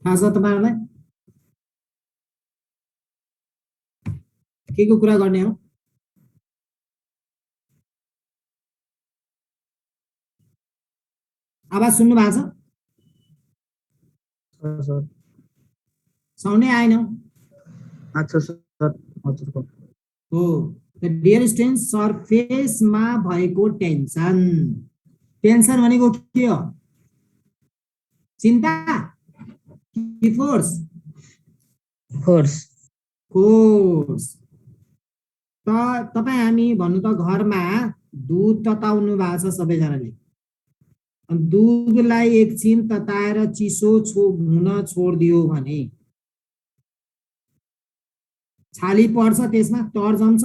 थाहा छ तपाईहरुलाई के को कुरा गर्ने हो? आवाज सुन्नु भएको छ? सर साउन्डै आएन अच्छा सर हजुरको हो। डियर स्टुडेन्ट, सरफेसमा भएको टेन्सन, टेन्सन भनेको के हो? चिन्ता कि फोर्स? Force force. त तपाई हामी भन्नु त घरमा दुध तताउनु भएको छ सबैजनाले। दुधलाई एकछिन तताएर चिसो हुन छोडिदियो भने छाली पर्छ, त्यसमा तर जम्छ।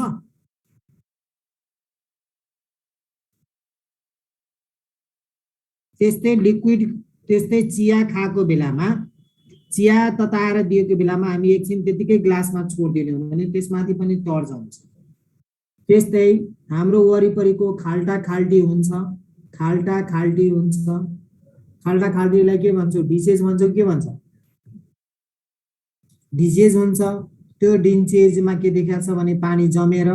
त्यस्तै लिक्विड, त्यस्तै चिया खाएको बेलामा, चिया तताएर दिएको बेलामा हामी एकछिन त्यतिकै ग्लासमा छोडिदियौँ भने त्यसमाथि पनि तर जम्छ। त्यस्तै हाम्रो वरिपरिको खाल्टा खाल्टी हुन्छ, खाल्टा खाल्टी हुन्छ। खाल्टा खाल्टीलाई के भन्छौ? डिसेज भन्छौ के भन्छ? डिसेज हुन्छ। त्यो डिन्चेजमा के देखाएको छ भने पानी जमेर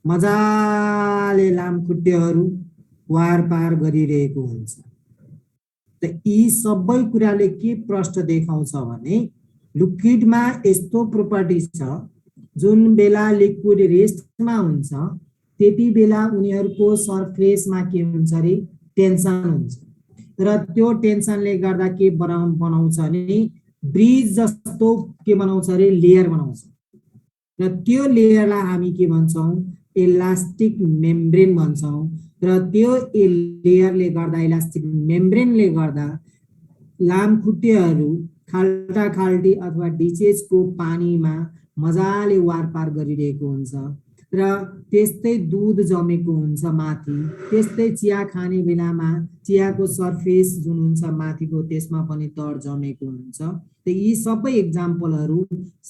मजाले लामखुट्टेहरू वार पार गरिरहेको हुन्छ। त यी सबै कुराले के प्रश्न देखाउँछ भने लिक्विडमा यस्तो प्रोपर्टी छ, जुन बेला लिक्विड रेस्टमा हुन्छ त्यति बेला उनीहरूको सरफेसमा के हुन्छ रे? टेन्सन हुन्छ। र त्यो टेन्सनले गर्दा के बनाउँछ भने ब्रिज जस्तो के बनाउँछ रे? लेयर बनाउँछ। र त्यो लेयरलाई हामी के भन्छौँ? इलास्टिक मेम्ब्रेन भन्छौँ। र त्यो लेयरले गर्दा, इलास्टिक मेम्ब्रेनले गर्दा लामखुट्टेहरू खाल्टा खाल्टी अथवा डिचेजको पानीमा मजाले वारपार गरिरहेको हुन्छ। र त्यस्तै दुध जमेको हुन्छ माथि। त्यस्तै चिया खाने बेलामा चियाको सरफेस जुन हुन्छ माथिको, त्यसमा पनि तर जमेको हुन्छ। त यी सबै एक्जाम्पलहरू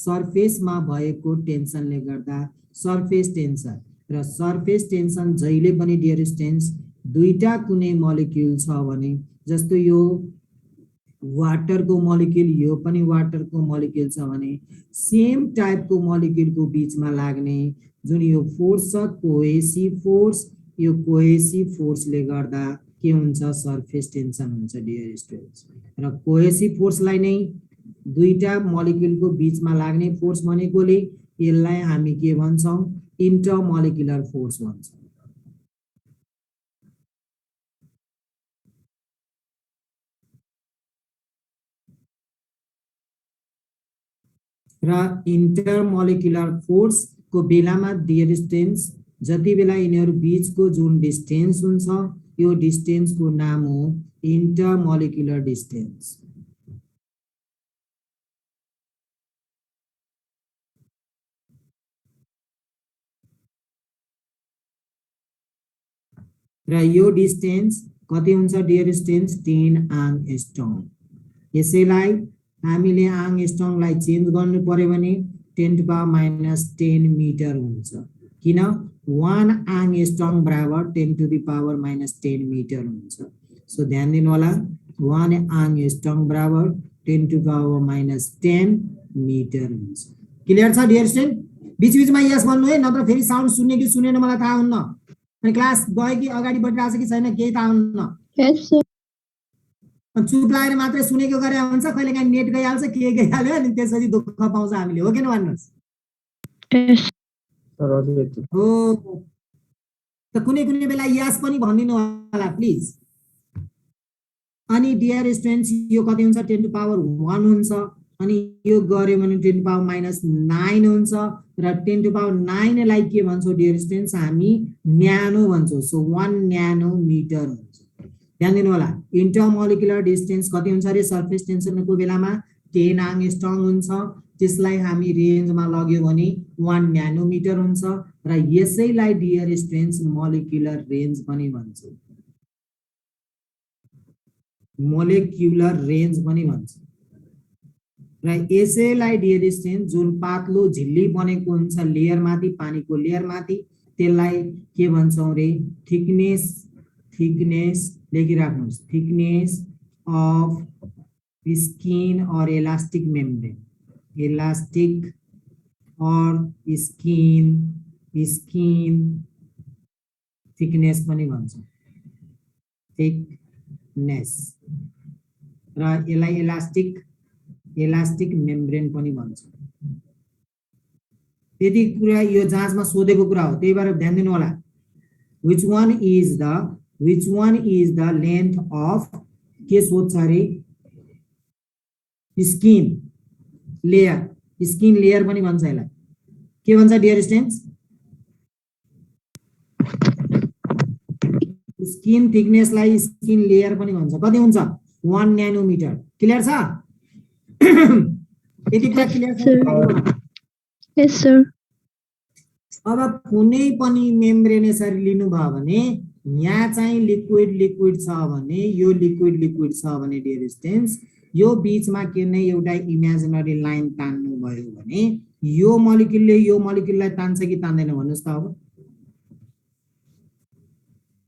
सरफेसमा भएको टेन्सनले गर्दा सरफेस टेन्सन। र सरफेस टेन्सन जहिले पनि डियर स्टुडेन्ट्स दुईटा कुनै मोलिक्युल छ भने, जस्तो यो वाटरको मोलिक्युल, यो पनि वाटरको मोलिक्युल छ भने सेम टाइपको मोलिक्युलको बीचमा लाग्ने जुन यो फोर्स छ, कोहेसिभ फोर्स, यो कोहेसिभ फोर्सले गर्दा के हुन्छ? सरफेस टेन्सन हुन्छ डियर स्टुडेन्ट्स। र कोहेसिभ फोर्सलाई नै दुईटा मोलिक्युलको बीचमा लाग्ने फोर्स भनेकोले यसलाई हामी के भन्छौँ? इंटरमोलिकुलर फोर्स भन्छ। र इंटरमोलिकुलर फोर्स को बेलामा डियर स्टुडेन्ट्स जति बेला यिनीहरू बीचको जुन डिस्टेन्स हुन्छ यो डिस्टेन्स को नाम हो इंटरमोलिकुलर डिस्टेन्स। र यो डिस्टेन्स कति हुन्छ डियर स्टुडेन्ट्स? 10 आंगस्ट्रम। यसैलाई हामीले आंगस्ट्रमलाई चेन्ज गर्नु पर्यो भने 10⁻⁻10 मिटर हुन्छ। किन? 1 आंगस्ट्रम बराबर 10⁻⁻10 मिटर हुन्छ। सो ध्यान दिनु होला, 1 आंगस्ट्रम बराबर 10⁻⁻10 मिटर हुन्छ। क्लियर छ डियर स्टुडेन्ट? बीच बीचमा यस भन्नु है, नत्र फेरि साउन्ड सुन्ने कि सुनेन मलाई थाहा हुन्न। अनि क्लास गयो कि अगाडि बढिरहेछ कि छैन केही थाहा हुन्न। यस सर। चुप लागेर मात्रै सुनेको गरे हुन्छ, कहिलेकाहीँ नेट गइहाल्छ, के गइहाल्यो अनि त्यसपछि दुःख पाउँछ हामीले, हो कि न भन्नुहोस्? हो। त कुनै कुनै बेला यस पनि भनिदिनु होला प्लिज। अनि डियर स्टुडेन्ट्स यो कति हुन्छ? 10⁻1 हुन्छ। अनि यो गरे भने 10⁻⁹ हुन्छ। र 10⁻9 लाई के भन्छौँ डियर स्टुडेन्ट्स? हामी न्यानो भन्छौँ। सो 1 न्यानो मिटर हुन्छ। ध्यान दिनु होला, इंटरमोलिकुलर डिस्टेन्स कति हुन्छ रे? सरफेस टेन्सनको बेलामा 10 आंगस्ट्रम हुन्छ। त्यसलाई हामी रेन्जमा लग्यो भने 1 न्यानोमिटर हुन्छ। र यसैलाई डियर स्टुडेन्ट्स मोलिकुलर रेन्ज पनि भन्छौँ। मोलिकुलर रेन्ज पनि भन्छ। र यसैलाई डियर स्टुडेन्ट्स जुन पातलो झिल्ली बनेको हुन्छ लेयर माथि, पानीको लेयर माथि, त्यसलाई के भन्छौँ रे? थिकनेस। थिकनेस लेखिराख्नुहोस्, thickness of skin or elastic membrane, elastic or skin thickness पनि भन्छ, thickness र यसलाई elastic membrane पनि भन्छ। यदि कुरा यो जाँचमा सोधेको कुरा हो, त्यही भएर ध्यान दिनु होला। which one is the length of के सोध्छ अरे skin layer पनि भन्छ यसलाई, के भन्छ डियर स्टुडेन्ट्स? स्किन थिकनेस लाई स्किन लेयर पनि भन्छ। कति हुन्छ? 1 नैनोमिटर। क्लियर छ? यति कुरा क्लियर छ? यस सर। अब कुनै पनि मेम्ब्रेन यसरी लिनु भयो भने यहाँ चाहिँ लिक्विड छ भने यो लिक्विड छ भने डियर स्टुडेन्ट्स यो बीचमा के नै एउटा इमेजिनरी लाइन तान्नु भयो भने यो मलिक्युललाई तान्छ कि तान्दैन भन्नुस् त? अब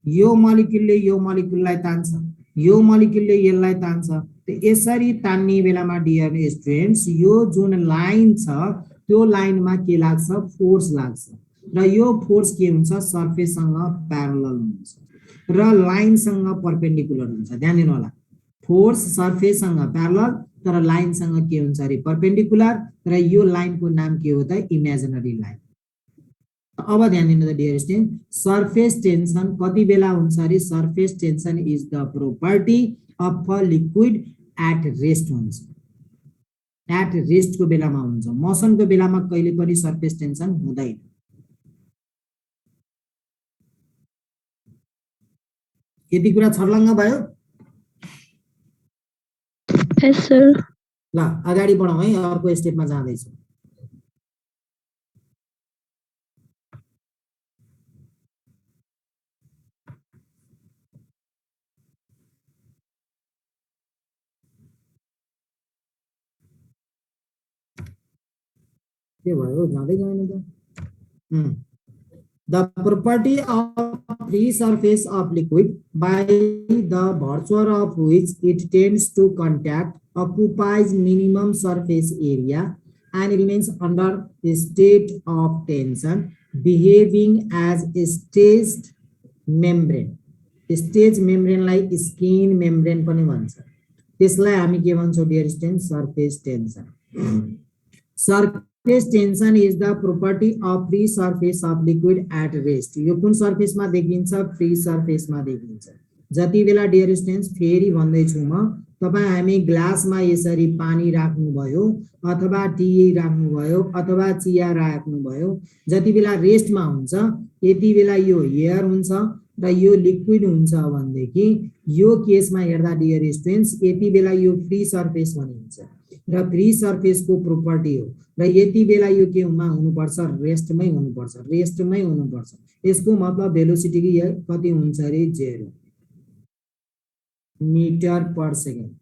यो मलिक्युललाई तान्छ, यो मलिक्युलले यसलाई तान्छ। त यसरी तान्ने बेलामा डियर स्टुडेन्ट्स यो जुन लाइन छ त्यो लाइनमा के लाग्छ? फोर्स लाग्छ र यो फोर्स के हुन्छ? सर्फेससँग प्यारलल हुन्छ र लाइनसँग परपेन्डिकुलर हुन्छ। ध्यान दिनु होला, फोर्स सर्फेससँग प्यारलल तर लाइनसँग के हुन्छ अरे? परपेन्डिकुलर र यो लाइनको नाम के हो त? Imaginary line. अब ध्यान दिनु त डियर स्टुडेन्ट, सर्फेस टेन्सन कति बेला हुन्छ अरे? Surface tension is the property of a liquid at rest हुन्छ। एट रेस्ट को बेलामा हुन्छ, मोसन को बेलामा कहिले पनि सर्फेस टेन्सन हुँदैन। यति कुरा छर्लङ्ग भयो? Yes sir. ल अगाडि बढौँ है, अर्को स्टेपमा जाँदैछु। के भयो? जाँदै गएन त? The property of free surface of liquid by the virtue of which it tends to contact occupies minimum surface area and remains under a state of tension behaving as a staged membrane. Stage membrane like skin membrane पनि भन्छ। त्यसलाई हामी के भन्छौँ dear student? Surface tension. Surface tension is the property of free surface of liquid at rest. यो कुन सर्फेसमा देखिन्छ? Free सर्फेसमा देखिन्छ। जति बेला डियर स्टुडेन्ट्स फेरि भन्दैछु म, तपाई हामी ग्लासमा यसरी पानी राख्नुभयो अथवा टी राख्नुभयो अथवा चिया राख्नुभयो, जति बेला रेस्टमा हुन्छ यति बेला यो एयर हुन्छ र यो लिक्विड हुन्छ भनेदेखि यो केसमा हेर्दा डियर स्टुडेन्ट्स यति बेला यो फ्री सर्फेस भनिन्छ र फ्री सर्फेस को प्रोपर्टी हो र यति बेला यो के हुनुपर्छ? रेस्टमै हुनुपर्छ। यसको मतलब भेलोसिटी कति हुन्छ अरे? 0 मिटर पर सेकेन्ड।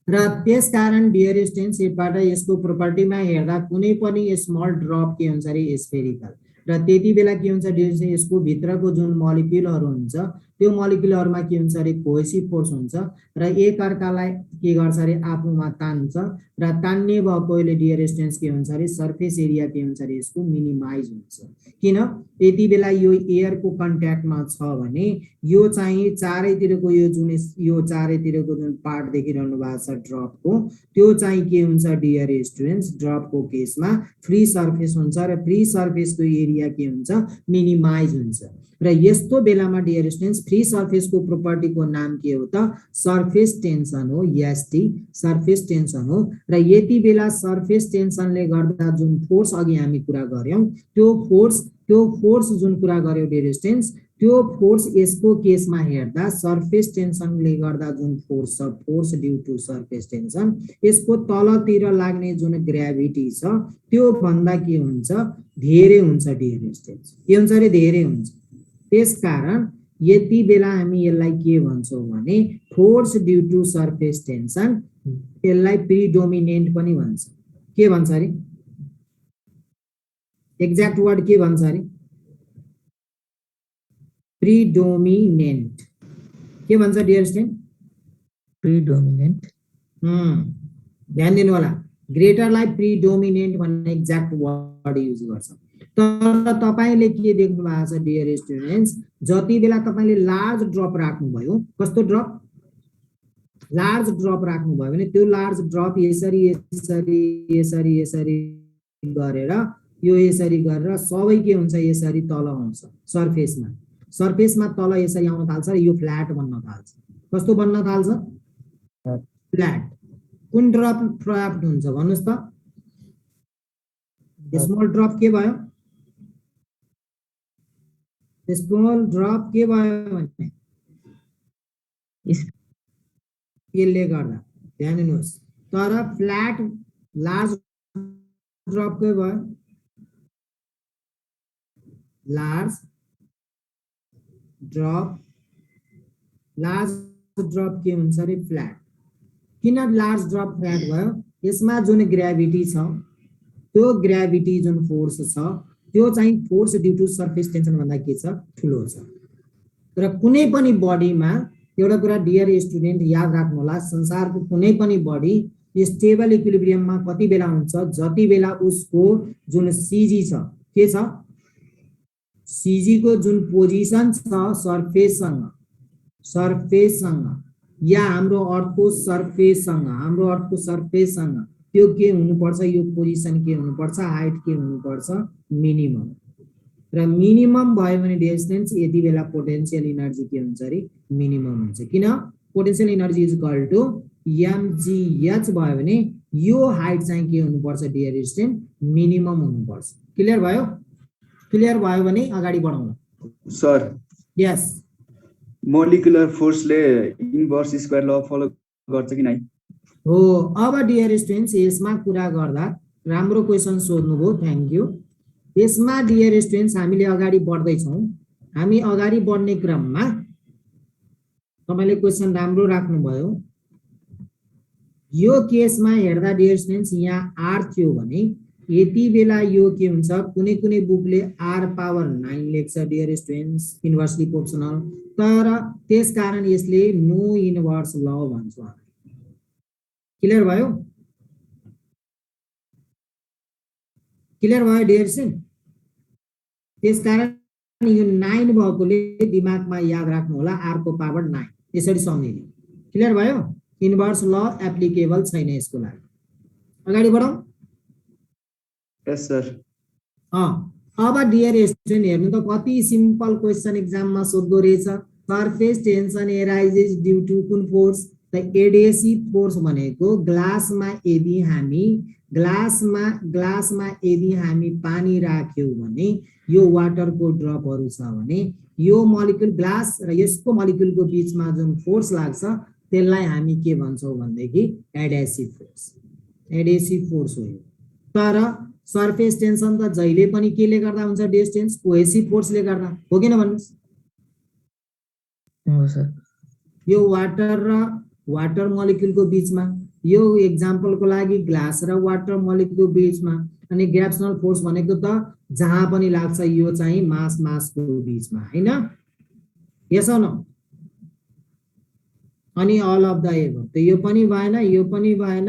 र त्यसकारण डियर स्टुडेन्ट्स यसबाट यसको प्रोपर्टीमा हेर्दा कुनै पनि स्मल ड्रप के हुन्छ अरे? स्फेरिकल। र त्यति बेला के हुन्छ डियर स्टुडेन्ट? यसको भित्रको जुन मलिक्युलहरु हुन्छ त्यो मलिक्युलहरुमा के हुन्छ अरे? कोहेसिभ फोर्स हुन्छ र एक अर्कालाई के गर्छ अरे? आफूमा तान्छ र तान्ने भएकोले डियर स्टुडेन्ट्स के हुन्छ अरे? सर्फेस एरिया के हुन्छ अरे? यसको मिनिमाइज हुन्छ। किन? यति बेला यो एयर को कन्ट्याक्टमा छ भने यो चाहिँ चारैतिरको यो चारैतिरको जुन पार्ट देखिरहनु भएको छ ड्रप को, त्यो चाहिँ के हुन्छ डियर स्टुडेन्ट्स? ड्रप को केसमा फ्री सर्फेस हुन्छ र फ्री सर्फेस को एरिया के हुन्छ? मिनिमाइज हुन्छ। र यस्तो बेलामा डियर स्टुडेन्ट्स फ्री सर्फेस को प्रोपर्टी को नाम के हो त? सर्फेस टेन्सन हो। एसटी सर्फेस टेन्सन हो। र यति बेला सर्फेस टेन्सनले गर्दा जुन फोर्स अघि हामी कुरा गर्यौं त्यो फोर्स जुन कुरा गर्यौं डियर स्टुडेन्ट्स, त्यो फोर्स यसको केसमा हेर्दा सर्फेस टेन्सनले गर्दा जुन फोर्स छ, force due to surface tension, यसको तलतिर लाग्ने जुन ग्राभिटी छ त्यो भन्दा के हुन्छ? धेरै हुन्छ डियर स्टुडेन्ट्स। के हुन्छ अरे? धेरै हुन्छ। त्यसकारण यति बेला हामी यसलाई के भन्छौं भने force due to surface tension, यसलाई प्रिडोमिनेन्ट पनि भन्छ। के भन्छ अरे? एक्ज्याक्ट वर्ड के भन्छ अरे? प्रिडोमिनेन्ट। के भन्छ डियर स्टुडेन्ट? प्रिडोमिनेन्ट ध्यान दिनु होला ग्रेटरलाई प्रिडोमिनेन्ट भन्ने एक्ज्याक्ट वर्ड युज गर्छ तर तपाईले के देख्नु भएको छ डियर स्टुडेन्ट्स जति बेला तपाईले लार्ज ड्रप राख्नुभयो कस्तो ड्रप लार्ज ड्रप राख्नुभयो भने त्यो लार्ज ड्रप यसरी यसरी यसरी यसरी गरेर यो यसरी गरेर सबै के हुन्छ यसरी तल आउँछ सरफेसमा तल यसरी आउन थाल्छ र यो फ्ल्याट बन्न थाल्छ कस्तो बन्न थाल्छ फ्ल्याट कुन ड्रप प्राप्त हुन्छ भन्नुस् त स्मल ड्रप के भयो स्मल ड्रप के भयो भने यसले गर्दा ध्यान दिनुहोस् तर फ्ल्याट लार्ज ड्रप के भयो लार्ज ड्रप के हुन्छ रे फ्ल्याट किन लार्ज ड्रप फ्ल्याट भयो यसमा जुन ग्रेभिटी छ त्यो ग्रेभिटी जुन फोर्स छ त्यो चाहिँ force due to surface tension भन्दा के छ ठुलो छ तर कुनै पनि बडीमा एउटा कुरा डियर स्टुडेन्ट याद राख्नु होला संसारको कुनै पनि बडी स्टेबल इक्विलिब्रियममा कति बेला हुन्छ जति बेला उसको जुन सीजी छ के छ सीजी को जुन पोजिसन छ सरफेससँग या हाम्रो अर्थको सरफेससँग त्यो के हुनुपर्छ यो पोजिसन के हुनुपर्छ हाइट के हुनुपर्छ मिनिमम र मिनिमम भयो भने डिस्टेन्स यति बेला पोटेन्शियल एनर्जी के हुन्छ रे मिनिमम हुन्छ किन potential energy is equal to mgh भयो भने यो हाइट चाहिँ के हुनुपर्छ डियर स्टुडेन्ट मिनिमम हुनुपर्छ क्लियर भयो भने अगाडि बढाउँ सर यस मोलिकुलर फोर्सले इन्भर्स स्क्वायर ल फलो गर्छ कि नै हो अब डियर स्टुडेन्ट्स यसमा कुरा गर्दा राम्रो क्वेशन सोध्नुभयो थ्यांक यू यसमा डियर स्टुडेन्ट्स हामीले अगाडि बढ्दै छौं हामी अगाडि बढ्ने क्रममा तपाईले क्वेशन राम्रो राख्नु भयो यो केसमा हेर्दा डियर स्टुडेन्ट्स यहाँ r थियो भने यति बेला यो के हुन्छ कुनै कुनै बुकले r पावर 9 लेख्छ डियर स्टुडेन्ट्स इन्भर्सली प्रोपोर्सनल तर त्यसकारण यसले नो इन्भर्स ल भन्छ क्लियर भयो डियर स्टुडेन्ट त्यसकारण यो 9 भएकोले दिमागमा याद राख्नु होला r को पावर 9 यसरी सम्झिने क्लियर भयो इन्भर्स ल एप्लिकेबल छैन यसको लागि अगाडि बढौं यस सर अब डियर स्टुडेन्ट हेर्नु त कति सिम्पल क्वेशन एक्जाममा सोध्दो रहेछ surface tension arises due to कुन फोर्स द एडेसिभ फोर्स भनेको ग्लासमा यदि हामी पानी राख्यौं भने यो वाटरको ड्रपहरु छ भने यो मोलिक्युल ग्लास र यसको मोलिक्युलको बीचमा जुन फोर्स लाग्छ त्यसलाई हामी के भन्छौं भन्देखि एडेसिभ फोर्स हो तर सरफेस टेन्सन त जहिले पनि केले गर्दा हुन्छ डिस्टेन्स कोहेसिभ फोर्सले गर्दा हो किन भन्नुस् हो सर यो वाटर मोलिक्युलको बीचमा यो एक्जाम्पलको लागि ग्लास र वाटर मोलिक्युलको बीचमा अनि ग्रेभिटेसनल फोर्स भनेको त जहाँ पनि लाग्छ यो चाहिँ मासको बीचमा हैन यस अर नो अनि अल अफ द एबभ त यो पनि भएन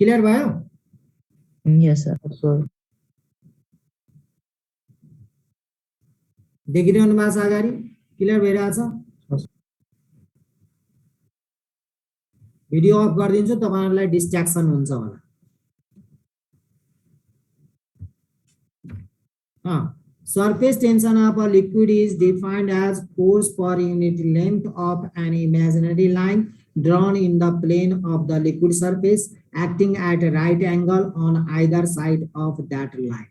क्लियर भयो यस सर देखिरहनु भएको छ अगाडि क्लियर भइरहेछ भिडियो अफ गरिदिन्छु तपाईहरुलाई डिस्ट्र्याक्सन हुन्छ होला surface tension of a liquid is defined as force per unit length of an imaginary line drawn in the plane of the liquid surface acting at a right angle on either side of that line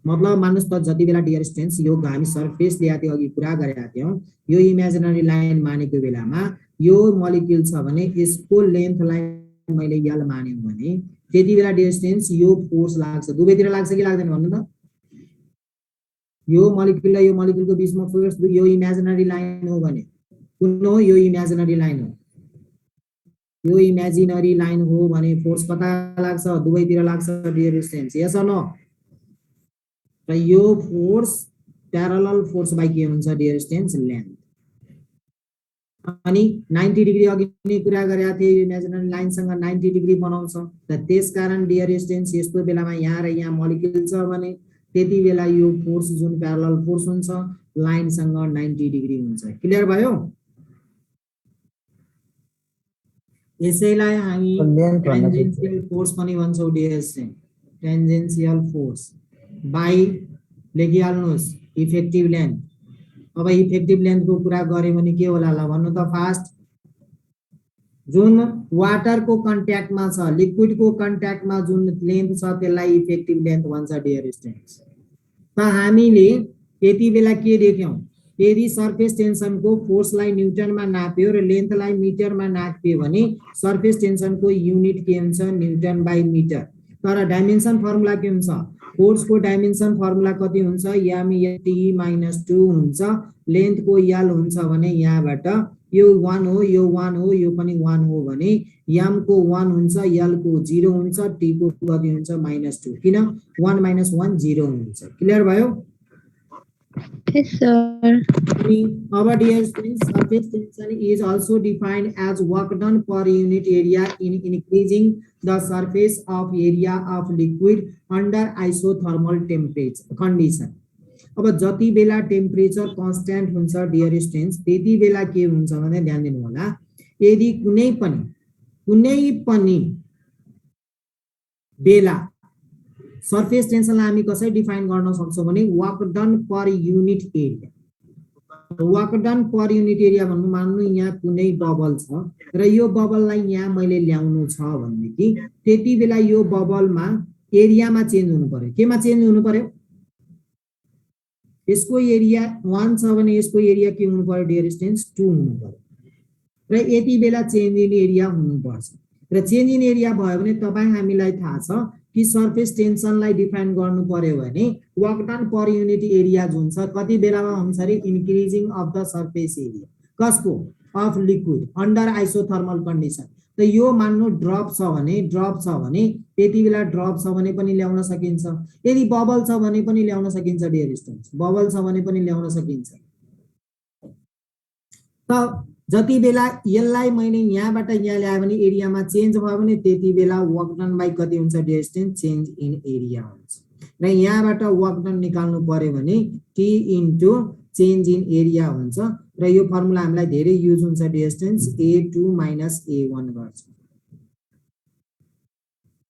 मतलब मान्नुस् त जति बेला dear students यो हामी surface ल्याथे अघि कुरा गरेका थियौं यो इमेजिनरी लाइन मानेको बेलामा यो मोलिक्युल छ भने यसको लेन्थलाई मैले यल मान्यौ भने त्यति बेला डियर स्टुडेन्ट्स यो फोर्स लाग्छ दुवैतिर लाग्छ कि लाग्दैन भन्नु त यो मोलिक्युल र यो मोलिक्युलको बीचमा फोर्स यो इमेजिनरी लाइन हो भने कुन हो यो इमेजिनरी लाइन हो भने फोर्स कता लाग्छ दुवैतिर लाग्छ dear students yes or no र यो फोर्स प्यारलल फोर्स बाइ के हुन्छ डियर स्टुडेन्ट्स लेन्थ अनि 90 डिग्री अघि नै कुरा गरेका थिए यो इमेजिनरी लाइनसँग 90 डिग्री बनाउँछ र त्यसकारण डियर स्टुडेन्ट्स यस्तो बेलामा यहाँ र यहाँ मोलिक्युल छ भने त्यति बेला यो फोर्स जुन प्यारलल फोर्स हुन्छ लाइनसँग 90 डिग्री हुन्छ क्लियर भयो यसैलाई हामी टेन्जेन्शियल फोर्स पनि भन्छौं dear student tangential force by लेखिहाल्नुस् इफेक्टिभ लेन्थ अब इफेक्टिभ लेन्थको कुरा गरे भने के होला ल भन्नु त फास्ट जुन वाटरको कन्ट्याक्टमा छ लिक्विडको कन्ट्याक्टमा जुन लेन्थ छ त्यसलाई इफेक्टिभ लेन्थ भन्छ डियर स्टुडेन्ट्स त हामीले त्यति बेला के देख्यौं यदि सर्फेस टेन्सनको फोर्सलाई न्युटनमा नाप्यो र लेन्थलाई मिटरमा नाप्यो भने सर्फेस टेन्सनको युनिट के हुन्छ न्युटन बाइ मिटर तर डाइमेन्सन फर्मुला के हुन्छ फोर्सको डाइमेन्सन फर्मुला कति हुन्छ m/t - 2 हुन्छ लेन्थको l हुन्छ भने यहाँबाट यो 1 हो यो 1 हो यो पनि 1 हो भने m को 1 हुन्छ l को 0 हुन्छ t को कति हुन्छ -2 किन 1 - 1 0 हुन्छ क्लियर भयो Yes, sir. Our dear students, surface tension is also defined as work done per unit area in increasing the surface of area of liquid under isothermal temperature condition. अब जति बेला टेम्परेचर कन्स्ट्यान्ट हुन्छ dear students त्यति बेला के हुन्छ भने ध्यान दिनु होला यदि कुनै पनि बेला सर्फेस टेन्सनलाई हामी कसरी डिफाइन गर्न सक्छौं भने work done per unit area work done per unit area भन्नु मान्नु यहाँ कुनै बबल छ र यो बबललाई यहाँ मैले ल्याउनु छ भनेदेखि त्यति बेला यो बबलमा एरियामा चेन्ज हुनु पर्यो केमा चेन्ज हुनु पर्यो यसको एरिया 1 छ भने यसको एरिया के हुनु पर्यो डियर स्टुडेन्ट्स 2 हुनु पर्यो र यति बेला चेन्ज इन एरिया हुनुपर्छ र चेन्ज इन एरिया भयो भने तपाई हामीलाई थाहा छ कि सर्फेस टेन्सनलाई डिफाइन गर्नु पर्यो भने work done per unit area जुन छ कति बेलामा हुन्छ रे increasing of the surface area कसको of liquid under isothermal condition त यो मान्नु ड्रप छ भने त्यति बेला ड्रप छ भने पनि ल्याउन सकिन्छ यदि बबल छ भने पनि ल्याउन सकिन्छ डियर स्टुडेन्ट्स बबल छ भने पनि ल्याउन सकिन्छ त जति बेला यसलाई मैले यहाँबाट यहाँ ल्याए भने एरियामा चेन्ज भयो भने त्यति बेला वर्क डन बाइ कति हुन्छ dear student change in area हुन्छ र यहाँबाट वर्क डन निकाल्नु पर्यो भने t into change in area हुन्छ र यो फर्मुला हामीलाई धेरै युज हुन्छ डियर स्टुडेन्ट्स a2 - a1 गर्छ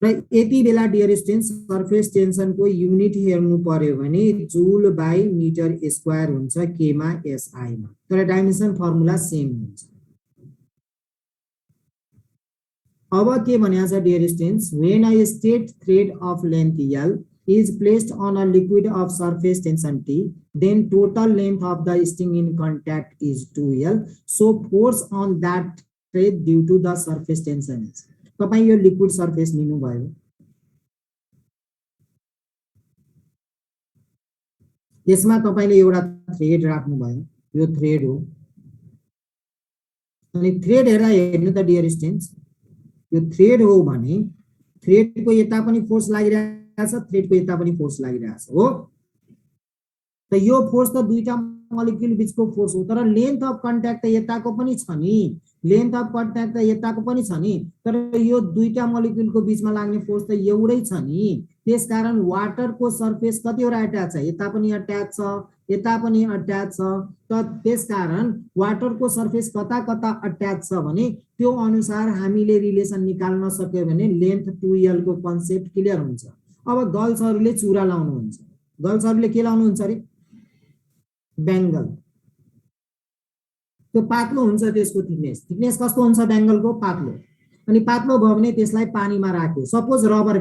र यति बेला डियर स्टुडेन्ट्स सर्फेस टेन्सनको युनिट हेर्नु पर्यो भने जूल बाइ मिटर स्क्वायर हुन्छ k मा SI मा तर डाइमेन्सन फर्मुला सेम हुन्छ अब के भनिया छ dear students when a straight thread of length l is placed on a liquid of surface tension T, then total length of the string in contact is 2L. So force on that thread due to the surface tension is. तपाई यो liquid surface लिनु भयो यसमा तपाईले एउटा thread राख्नु भयो यो थ्रेड हो अनि थ्रेड हेर्नु त डियर स्टुडेन्ट्स यो थ्रेड हो भने थ्रेडको यता पनि फोर्स लागिरहेको छ थ्रेडको यता पनि फोर्स लागिरहेको छ हो त यो फोर्स त दुईटा मोलिक्युल बीचको फोर्स हो तर लेन्थ अफ कन्ट्याक्ट त यताको पनि छ नि लेन्थ अफ कन्ट्याक्ट त यताको पनि छ नि तर यो दुईटा मोलिक्युलको बीचमा लाग्ने फोर्स त एउटै छ नि त्यसकारण वाटरको सर्फेस कतिवटा अट्याच छ यता पनि अट्याच छ यता पनि अट्याच छ त त्यसकारण वाटरको सर्फेस कता कता अट्याच छ भने त्यो अनुसार हामीले रिलेसन निकाल्न सक्यो भने लेन्थ 2L को कन्सेप्ट क्लियर हुन्छ अब गर्ल्सहरुले चुरा लाउनुहुन्छ गर्ल्सहरुले के लाउनुहुन्छ रे बेंगल त्यो पातलो हुन्छ त्यसको थिकनेस कस्तो हुन्छ बेंगलको पातलो अनि पातलो भयो भने त्यसलाई पानीमा राख्यो सपोज रबर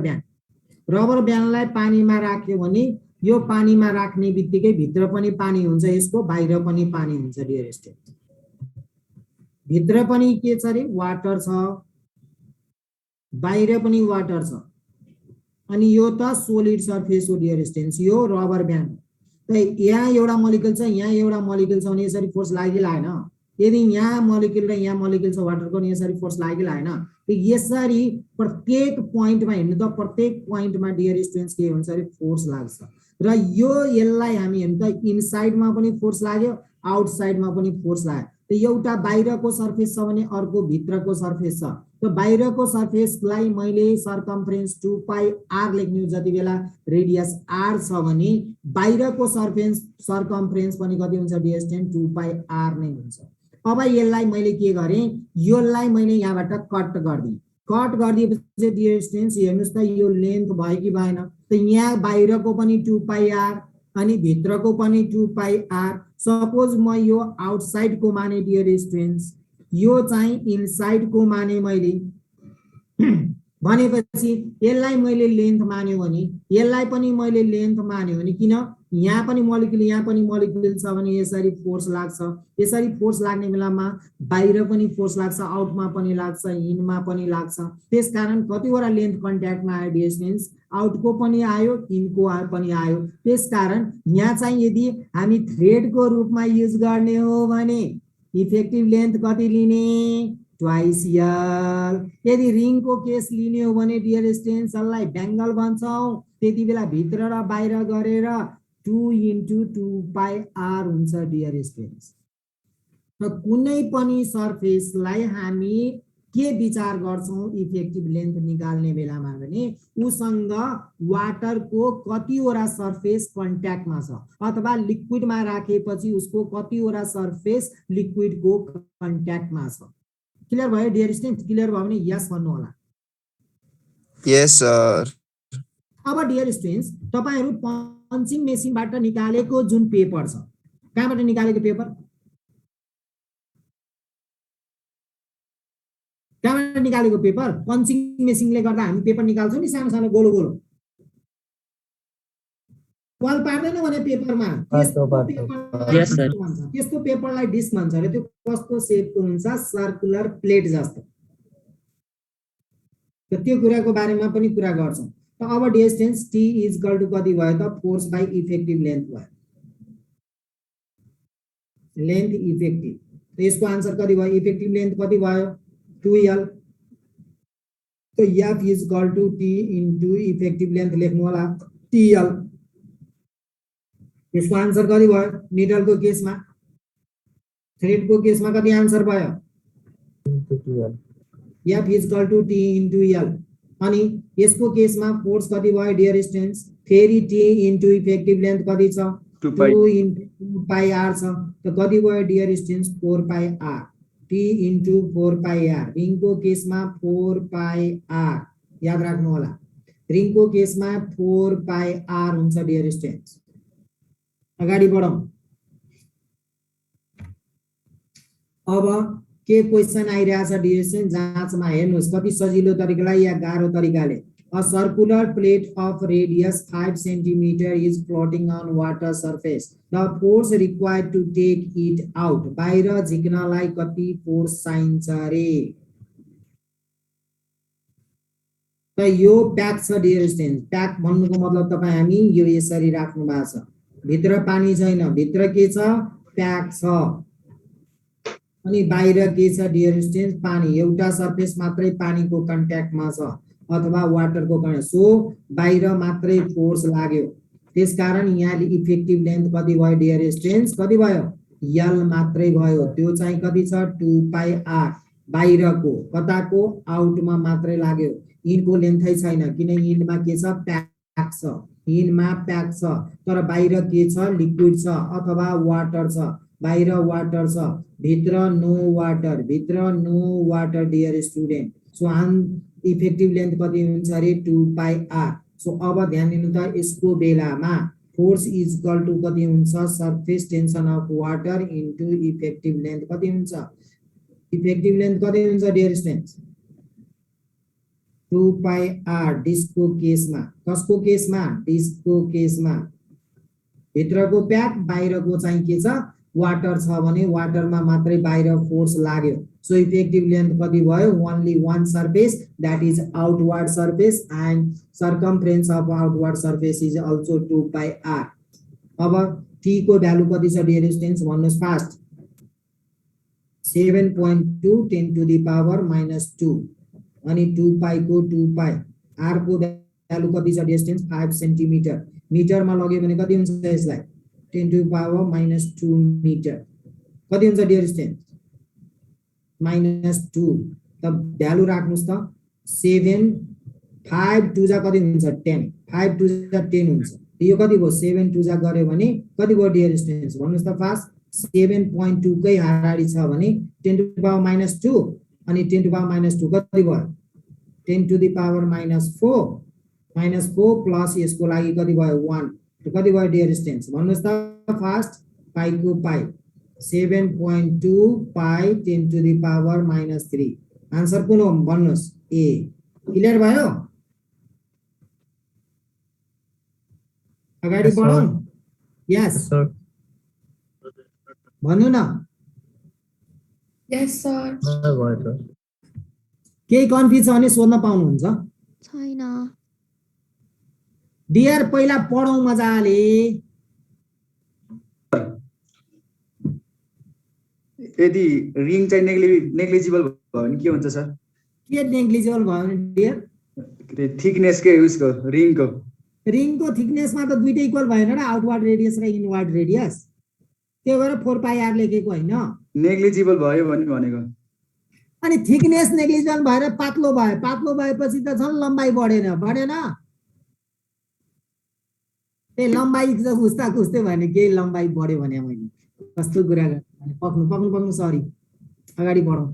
ब्यान्डलाई पानीमा राख्यो भने यो पानीमा राख्ने बित्तिकै भित्र पनि पानी हुन्छ यसको बाहिर पनि पानी हुन्छ डियर स्टुडेन्ट भित्र पनि के छ रे वाटर छ बाहिर पनि वाटर छ अनि यो त सोलिड सर्फेस हो डियर स्टुडेन्ट्स यो रबर ब्यान्ड त यहाँ एउटा मोलिक्युल छ यहाँ एउटा मोलिक्युल छ भने यसरी फोर्स लागिलाएन यदि यहाँ मोलिक्युल र यहाँ मोलिक्युल छ वाटरको नि यसरी फोर्स लागिलाएन त यसरी प्रत्येक पोइन्टमा हेर्नु त प्रत्येक पोइन्टमा डियर स्टुडेन्ट्स के हुन्छ रे फोर्स लाग्छ र यो यसलाई हामी हेर्नु त इनसाइडमा पनि फोर्स लाग्यो आउटसाइडमा पनि फोर्स लाग्यो एउटा बाहिरको सर्फेस छ भने अर्को भित्रको सर्फेस छ। त्यो बाहिरको सर्फेसलाई मैले सर्कम्फरेन्स 2 पाई आर लेख्ने हो जति बेला रेडियस आर छ भने बाहिरको सर्कम्फरेन्स पनि कति हुन्छ डियर स्टुडेन्ट 2 पाई आर नै हुन्छ। अब यसलाई मैले के गरेँ, यसलाई मैले यहाँबाट कट गरिदिएँ। कट गरिदिएपछि डियर स्टुडेन्ट्स हेर्नुस् त यो लेन्थ भयो कि भएन। त यहाँ बाहिरको पनि 2 पाई आर अनि भित्रको पनि 2 पाई आर। सपोज म यो आउटसाइड को माने डियर स्टुडेन्ट्स, यो चाहिँ इनसाइड को माने मैले भनेपछि यसलाई मैले लेन्थ मान्यो भने यसलाई पनि मैले लेन्थ मान्यो भने किन यहाँ पनि मोलिक्युल छ भने यसरी फोर्स लाग्छ। यसरी फोर्स लाग्ने बेलामा बाहिर पनि फोर्स लाग्छ, आउटमा पनि लाग्छ, इनमा पनि लाग्छ। त्यसकारण कतिवटा लेन्थ कन्ट्याक्टमा आयो डियर स्टुडेन्ट्स, आउटको पनि आयो, इनको पनि आयो। त्यसकारण यहाँ चाहिँ यदि हामी थ्रेडको रूपमा युज गर्ने हो भने इफेक्टिभ लेन्थ कति लिने, ट्वाइस यल। यदि रिङको केस लिने हो भने डियर स्टुडेन्ट्स यसलाई ब्याङ्गल भन्छौँ। त्यति बेला भित्र र बाहिर गरेर 2 into 2 पाई आर हुन्छ डियर स्टुडेन्ट्स। र कुनै पनि सर्फेसलाई हामी के विचार गर्छौँ इफेक्टिभ लेन्थ निकाल्ने बेलामा भने उसँग वाटरको कतिवटा सर्फेस कन्ट्याक्टमा छ अथवा लिक्विडमा राखेपछि उसको कतिवटा सर्फेस लिक्विडको कन्ट्याक्टमा छ। क्लियर भयो डियर स्टुडेन्ट? क्लियर भयो भने यस भन्नु होला। यस सर। अब डियर स्टुडेन्ट्स तपाईहरु पञ्चिङ मेसिनबाट निकालेको जुन पेपर छ, कहाँबाट निकालेको पेपर, कहाँबाट निकालेको पेपर? पञ्चिङ मेसिनले गर्दा हामी पेपर निकाल्छौँ नि सानो सानो गोलो गोलो, वाल पार्दैन भने पेपरमा यस सर। त्यस्तो पेपरलाई डिस्क भन्छ रे। त्यो कस्तो शेपको हुन्छ, सर्कुलर प्लेट जस्तो। त्यो कुराको बारेमा पनि कुरा गर्छौँ। त अब dear students T is equal to कति भयो त, फोर्स बाइ इफेक्टिभ लेन्थ भयो, लेन्थ इफेक्टिभ। त यसको आन्सर कति भयो, इफेक्टिभ लेन्थ कति भयो 2L। तो F is equal to T into effective length लेख्नु होला TL। यसको आन्सर कति भयो, निडलको केसमा, थ्रेडको केसमा कति आन्सर भयो, F is equal to T into L। अनि यसको केसमा फोर्स कति भयो डियर स्टुडेन्ट्स, फेरि T इन्टु इफेक्टिभ लेन्थ कति छ 2 इन्टु पाई आर छ। त कति भयो dear students 4 pi R. T into 4 pi R. रिङको केसमा 4 पाई आर याद राख्नु होला। रिङको केसमा 4 पाई आर हुन्छ डियर स्टुडेन्ट्स। अगाडि बढौं। अब के क्वेशन आइरहेछ डियर स्टुडेन्ट, जाँचमा हेर्नुस् कति सजिलो तरिकाले या गाह्रो तरिकाले। A circular plate of radius 5 centimeter is floating on water surface. The force required to take it out. बाहिर झिक्नलाई कति फोर्स चाहिन्छ रे। त यो प्याक छ डियर स्टुडेन्ट। प्याक भन्नुको मतलब तपाईँ हामी यो यसरी राख्नु भएको छ, भित्र पानी छैन, भित्र के छ प्याक छ। अनि बाहिर के छ डियर स्टुडेन्ट, पानी। एउटा सर्फेस मात्रै पानीको कन्ट्याक्टमा छ अथवा वाटरको कन्ट्याक्ट, सो बाहिर मात्रै फोर्स लाग्यो। त्यसकारण यहाँ इफेक्टिभ लेन्थ कति भयो डियर स्टुडेन्ट्स, कति भयो L मात्रै भयो। त्यो चाहिँ कति छ 2 पाई आर। बाहिरको कताको आउटमा मात्रै लाग्यो, इनको लेन्थै छैन किन इनमा के छ प्याक छ, इनमा प्याक छ। तर बाहिर के छ लिक्विड छ अथवा वाटर छ, बाहिर वाटर छ, भित्र नो वाटर, भित्र no water dear student. So effective length कति हुन्छ अरे 2 पाई आर। सो अब ध्यान दिनु त यसको बेलामा फोर्स इज इक्वल टु कति हुन्छ, surface tension of water into effective length कति हुन्छ, इफेक्टिभ लेन्थ कति हुन्छ डियर स्टुडेन्ट्स 2 पाई आर। डिस्कको केसमा, कसको केसमा, डिस्कको केसमा भित्रको प्याक, बाहिरको चाहिँ के छ वाटर छ भने वाटरमा मात्रै बाहिर फोर्स लाग्यो। सो इफेक्टिभ लेन्थ कति भयो, only one surface that is outward surface and circumference of outward surface is also 2 pi R. अब T को भ्यालु कति छ डियर स्टुडेन्ट्स भन्नुस् फास्ट, 7.2 10 to the power -2 अनि 2 पाई को 2 पाई आर को भ्यालु कति छ डियर स्टुडेन्ट्स 5 सेन्टिमिटर। मिटरमा लग्यो भने कति हुन्छ यसलाई 10 to the power -2 मिटर। कति हुन्छ डियर स्टुडेन्ट्स -2 त भ्यालु राख्नुस् त 7 5 2 जा कति हुन्छ 10 5 2 जा 10 हुन्छ यो कति भयो 7 2 जा गर्यो भने कति भयो डियर स्टुडेन्ट्स भन्नुस् त फास्ट 7.2 कै हाराहारी छ भने 10 टु द पावर -2 अनि 10 टु द पावर -2 कति भयो 10 टु द पावर -4 प्लस यसको लागि कति भयो 1 कति भयो डियर स्टुडेन्ट्स भन्नुस् त फास्ट पाई को पाई 7.2 पाई 10 टु द पावर -3 आन्सर कुन हो भन्नुस् ए क्लियर भयो अगाडि बढौं यस सर भन्नु न Yes, sir. भयो सर केही कन्फ्युज छ भने सोध्न पाउनुहुन्छ छैन डियर पहिला पढौं मजाले यदि रिङ चाहिँ नेग्लिजिबल भयो भने के हुन्छ सर के नेग्लिजिबल भयो भने डियर थिकनेस के उसको रिङको रिङको थिकनेसमा त दुईटै इक्वल भएन र आउटवर्ड रेडियस र इनवर्ड रेडियस त्यही भएर 4 पाई आर लेखेको हैन नेग्लिजिबल भयो भनेको अनि थिकनेस नेग्लिजिबल भएर पातलो भएपछि त झन् लम्बाइ बढेन ए लम्बाइ खुस्ता खुस्दै भने केही लम्बाइ बढ्यो भने मैले कस्तो कुरा गर्ने पक्नु सरी अगाडि बढौं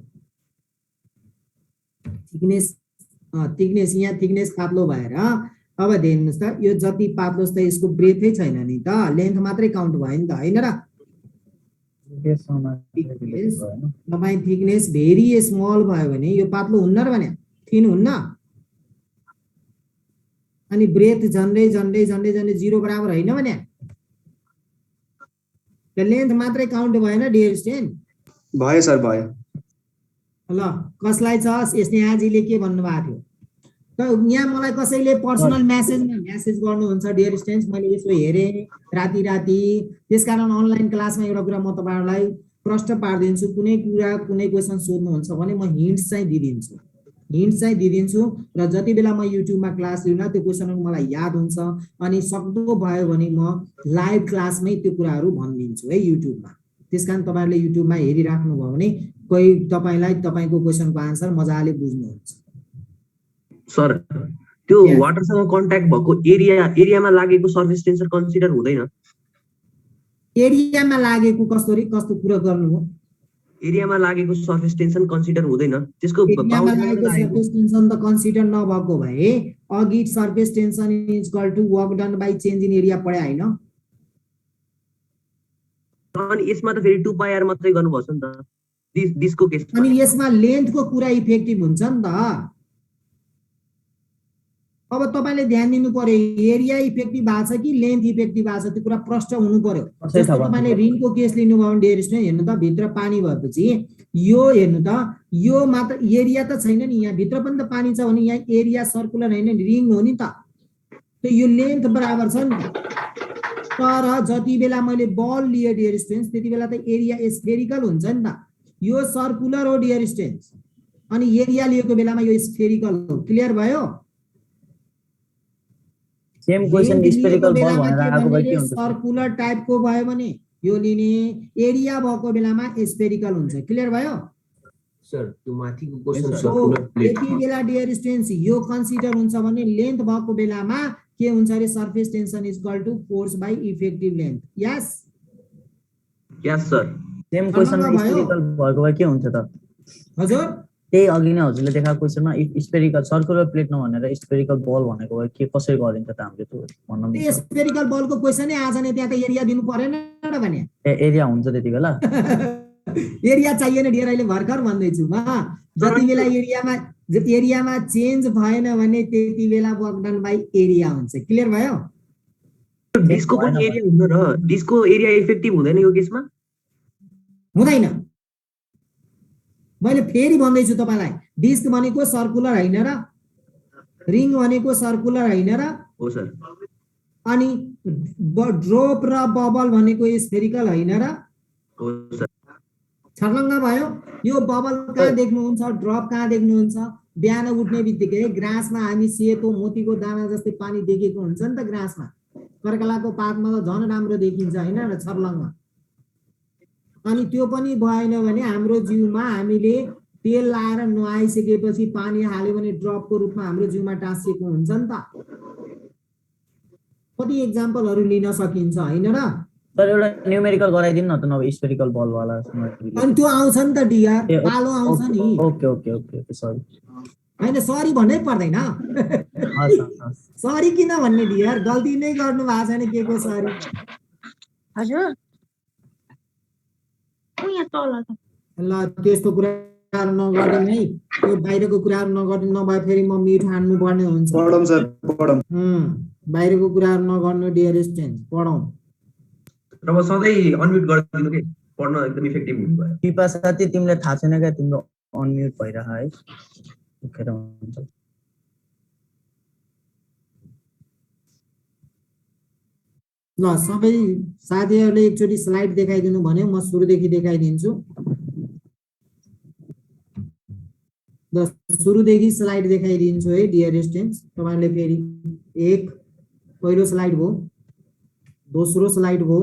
थिकनेस यहाँ थिकनेस पातलो भएर अब हेर्नुस् त यो जति पातलो छ यसको ब्रेथै छैन नि त लेन्थ मात्रै काउन्ट भयो नि त हैन र तपाईँ थिकनेस भेरी स्मल भयो भने यो पातलो हुन्न र भने थिन हुन्न अनि ब्रेथ झन्डै 0 बराबर हैन भने त लेन्थ मात्रै काउन्ट भएन डियर स्टुडेन्ट भयो सर भयो ल कसलाई छ स्नेहाजीले के भन्नु भएको थियो त यहाँ मलाई कसैले पर्सनल मेसेज गर्नुहुन्छ डियर स्टुडेन्ट्स मैले यसो हेरे राति त्यसकारण अनलाइन क्लासमा एउटा कुरा म तपाईहरुलाई प्रश्न पार्दिन्छु कुनै क्वेशन सोध्नुहुन्छ भने म हिन्ट्स चाहिँ दिदिन्छु र जति बेला म युट्युबमा क्लास लिउन त्यो क्वेशनहरु मलाई याद हुन्छ अनि सक्दो भयो भने म लाइभ क्लासमै त्यो कुराहरु भनिदिन्छु है युट्युबमा त्यसकारण तपाईहरुले युट्युबमा हेरिराख्नु भयो भने कोही तपाईलाई तपाईको क्वेशनको आन्सर मजाले बुझ्नुहुन्छ सर त्यो वाटरसँग कन्ट्याक्ट भएको एरियामा लागेको सर्फेस टेन्सन कन्सिडर हुँदैन एरियामा लागेको कस्तो कुरा गर्नु हो एरियामा लागेको सर्फेस टेन्सन कन्सिडर हुँदैन त्यसको एरियामा लागेको सर्फेस टेन्सन त कन्सिडर नभएको भए अघि surface tension is equal to work done by change in area पढे हैन अनि यसमा त फेरि 2 पाई आर मात्रै गर्नुपर्छ नि त डिस्को केस अनि यसमा लेन्थको कुरा इफेक्टिभ हुन्छ नि त अब तपाईले ध्यान दिनु पर्यो एरिया इफेक्टिभ भएको छ कि लेन्थ इफेक्टिभ भएको छ त्यो कुरा प्रष्ट हुनु पर्यो जस्तो तपाईले रिङको केस लिनु भयो भने डियर स्टुडेन्ट हेर्नु त भित्र पानी भएपछि यो हेर्नु त यो मात्र एरिया त छैन नि यहाँ भित्र पनि त पानी छ भने यहाँ एरिया सर्कुलर हैन रिङ हो नि त त्यो यो लेन्थ बराबर छ नि तर जति बेला मैले बल लिए डियर स्टुडेन्ट्स त्यति बेला त एरिया स्फेरिकल हुन्छ नि त यो सर्कुलर हो डियर स्टुडेन्ट्स अनि एरिया लिएको बेलामा यो स्फेरिकल हो क्लियर भयो सेम क्वेशन स्फेरिकल बल भनेर आएको भए के हुन्छ सर्कुलर टाइपको भयो भने यो लिने एरिया भएको बेलामा स्फेरिकल हुन्छ क्लियर भयो सर त्यो माथिको क्वेशन यति बेला डियर स्टुडेन्ट्स यो कन्सिडर हुन्छ भने लेन्थ भएको बेलामा के हुन्छ रे surface tension is equal to force by effective length yes sir same question spherical भएको भए के हुन्छ त हजुर त्यही अघि नै हजुरले देखाएको क्वेशनमा स्फेरिकल सर्कुलर प्लेट नभनेर स्फेरिकल बल भनेको भए के कसरी गरिन्छ त हामीले त्यो भन्न मिल्छ स्फेरिकल बलको क्वेशनै आज नै त्यहाँ त एरिया दिनु परेन र भने एरिया हुन्छ त्यति बेला एरिया चाहिएन डियर अहिले भर्खर भन्दैछु म जति बेला एरियामा चेन्ज भएन भने त्यति बेला वर्क डन बाइ एरिया हुन्छ क्लियर भयो डिस्को पनि एरिया हुन्छ र डिस्को एरिया इफेक्टिभ हुँदैन यो केसमा हुँदैन मैले फेरि भन्दैछु तपाईलाई डिस्क भनेको सर्कुलर हैन र रिङ भनेको सर्कुलर हैन र हो सर अनि ड्रप र बबल भनेको स्फेरिकल हैन र हो सर छर्लङ्ग भयो यो बबल कहाँ देख्नुहुन्छ ड्रप कहाँ देख्नुहुन्छ बिहान उठ्ने बित्तिकै ग्रासमा हामी सेतो मोतीको दाना जस्तै पानी देखेको हुन्छ नि त ग्रासमा कर्कलाको पातमा त झन् राम्रो देखिन्छ हैन र छर्लङ्ग अनि त्यो पनि भएन भने हाम्रो जिउमा हामीले तेल लाएर नुहाइसकेपछि पानी हाल्यो भने ड्रपको रूपमा हाम्रो जिउमा टाँसिएको हुन्छ नि त। कति एक्जाम्पलहरू लिन सकिन्छ हैन र? सर एउटा न्यूमेरिकल गराइदिनु न त नभए स्फेरिकल बल वाला। अनि त्यो आउँछ नि त डियर, कालो आउँछ नि। Okay okay okay okay sorry. हैन सरी भन्नै पर्दैन। सरी किन भन्ने डियर, गल्ती नै गर्नु भएको छैन, के को सरी? हजुर यहाँ तल छ। ल त्यस्तो कुराहरु नगर्दिन है, त्यो बाहिरको कुराहरु नगर्दिन, नभए फेरि म मिट हान्नु पर्ने हुन्छ। पढौँ सर पढौँ। बाहिरको कुराहरु नगर्नु डियर स्टुडेन्ट, पढौँ। र म सधैँ अनम्युट गरिदिनु के पढ्न एकदम इफेक्टिभ हुनु भयो। कृपा साथी तिमीले थाहा छैन क्या तिम्रो अनम्युट भइरह है, दुखेर हुन्छ। ल सबै साथीहरूले एकचोटि स्लाइड देखाइदिनु भन्यो, म सुरुदेखि देखाइदिन्छु। ल सुरुदेखि स्लाइड देखाइदिन्छु है डियर स्टुडेन्ट्स। तपाईहरुले फेरि एक पहिलो स्लाइड भयो, दोस्रो स्लाइड भयो,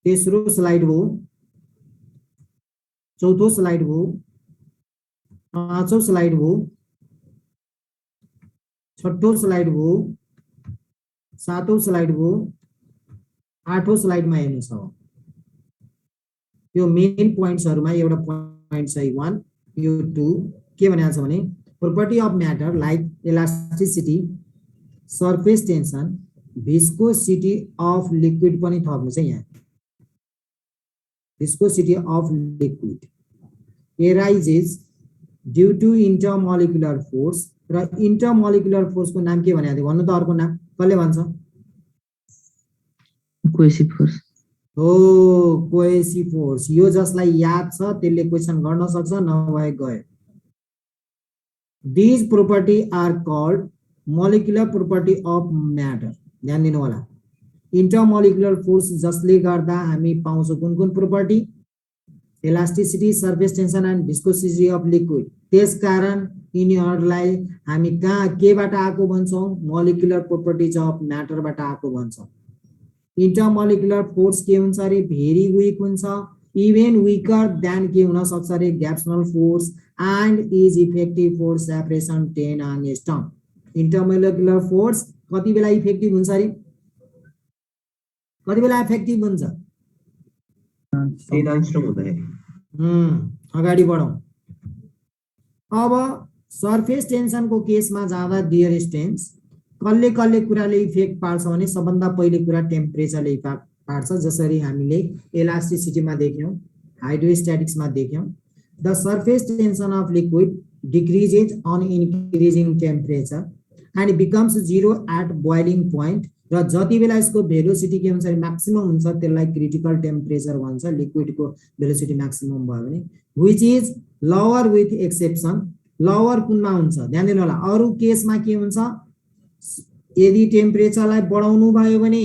तेस्रो स्लाइड भयो, चौथो स्लाइड भयो, पाँचौं स्लाइड भयो, छठौं स्लाइड भयो, सातौं स्लाइड भयो, आठौं स्लाइडमा हेर्नुस्। अब यो मेन पोइन्ट्सहरुमा एउटा पोइन्ट छ 1 यो 2 के भनेको छ भने property of matter like elasticity, surface tension, viscosity of liquid पनि थप्नु छ यहाँ। viscosity of liquid arises due to intermolecular force, र intermolecular force को नाम के भनेको थियो भन्नु त? अर्को नाम कसले भन्छ? Cohesive force. हो कोहेसिभ फोर्स। यो जसलाई याद छ त्यसले क्वेशन गर्न सक्छ, नभए गयो। These property are called molecular property of matter। ध्यान दिनु होला। इंटरमोलिकुलर फोर्स जसले गर्दा हामी पाउँछौं कुन कुन property? Elasticity, surface tension and viscosity of liquid. त्यसकारण यिनीहरुलाई हामी कहाँ केबाट आएको भन्छौं? मोलिकुलर प्रोपर्टीज अफ म्याटरबाट आएको भन्छौं। इंटरमोलिकुलर फोर्स के हुन्छ रे? भेरी वीक हुन्छ, इभन वीकर देन के हुन सक्छ रे? Gravitational force, and is effective for separation 10 angstrom. Intermolecular force कति बेला इफेक्टिभ हुन्छ रे? कति बेला इफेक्टिभ हुन्छ? 10 एंगस्ट्रम हुँदैन। अगाडि बढौं। अब सरफेस टेन्सन को केसमा जाँदा डियर स्टुडेन्ट्स कल्ले कल्ले कुराले इफेक्ट पार्छ भने सबभन्दा पहिले कुरा टेम्परेचरले इफेक्ट पार्छ। जसरी हामीले इलास्टिसिटीमा देख्यौं, हाइड्रोस्ट्याटिक्समा देख्यौं। The surface tension of liquid decreases on increasing temperature and becomes 0 at boiling point. र जति बेला यसको भेलोसिटी के हुन्छ म्याक्सिमम हुन्छ त्यसलाई क्रिटिकल टेम्परेचर भन्छ। लिक्विडको भेलोसिटी म्याक्सिमम भयो भने which is lower with exception. Lower कुनमा हुन्छ? ध्यान दिनु होला। अरु केसमा के हुन्छ? यदि टेम्परेचरलाई बढाउनु भयो भने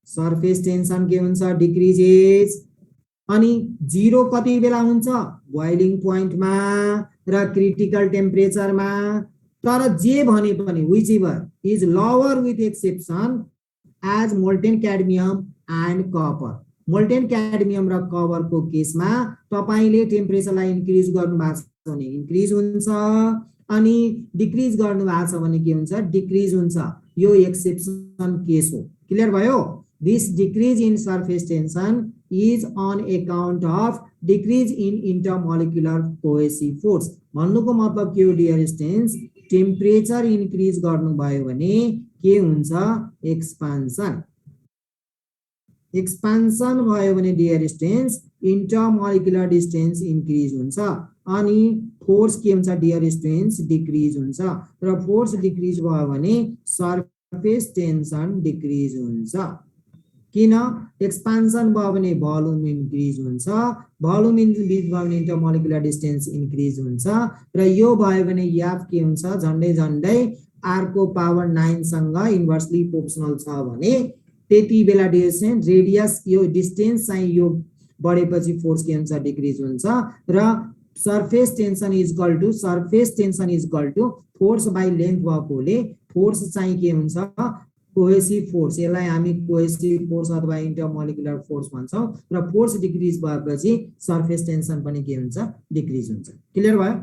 सरफेस टेन्सन के हुन्छ? डिक्रिजेज। अनि 0 कति बेला हुन्छ? बोइलिङ पोइन्टमा र क्रिटिकल टेम्परेचरमा। तर जे भने पनि whichever is lower with exception as molten cadmium and copper. Molten cadmium र कपर को केसमा तपाईले टेम्परेचरलाई इन्क्रिज गर्नु भएको छ भने इन्क्रिज हुन्छ, अनि डिक्रिज गर्नु भएको छ भने के हुन्छ? डिक्रिज हुन्छ। यो एक्सेप्सन केस हो। क्लियर भयो? This decrease in surface tension is on account of decrease in intermolecular cohesive force. भन्नुको मतलब के हो डियर स्टुडेन्ट्स? टेम्परेचर इन्क्रिज गर्नु भयो भने के हुन्छ? एक्सपान्सन। एक्सपान्सन भयो भने dear students intermolecular distance increase हुन्छ, अनि फोर्स के हुन्छ डियर स्टुडेन्ट्स? डिक्रिज हुन्छ। र फोर्स डिक्रिज भयो भने सरफेस टेन्सन डिक्रिज हुन्छ। किन? एक्सपान्सन भयो भने भोल्युम इन्क्रिज हुन्छ, भोल्युम इन्क्रिज भयो भने इंटरमोलिकुलर डिस्टेन्स इन्क्रिज हुन्छ, र यो भयो भने एफ के हुन्छ? झन्डै झन्डै r को पावर 9 सँग इन्भर्सली प्रोपोर्शनल छ भने त्यति बेला डिस्टेन्स रेडियस यो डिस्टेन्स चाहिँ यो बढेपछि फोर्स के हुन्छ? डिक्रिज हुन्छ। र surface tension is equal to force by length भएकोले फोर्स चाहिँ के हुन्छ? कोहेसिभ फोर्स, यसलाई हामी कोहेसिभ फोर्स अथवा इन्टरमोलिकुलर फोर्स भन्छौँ र फोर्स डिक्रिज भएपछि सर्फेस टेन्सन पनि के हुन्छ, डिक्रिज हुन्छ। क्लियर भयो?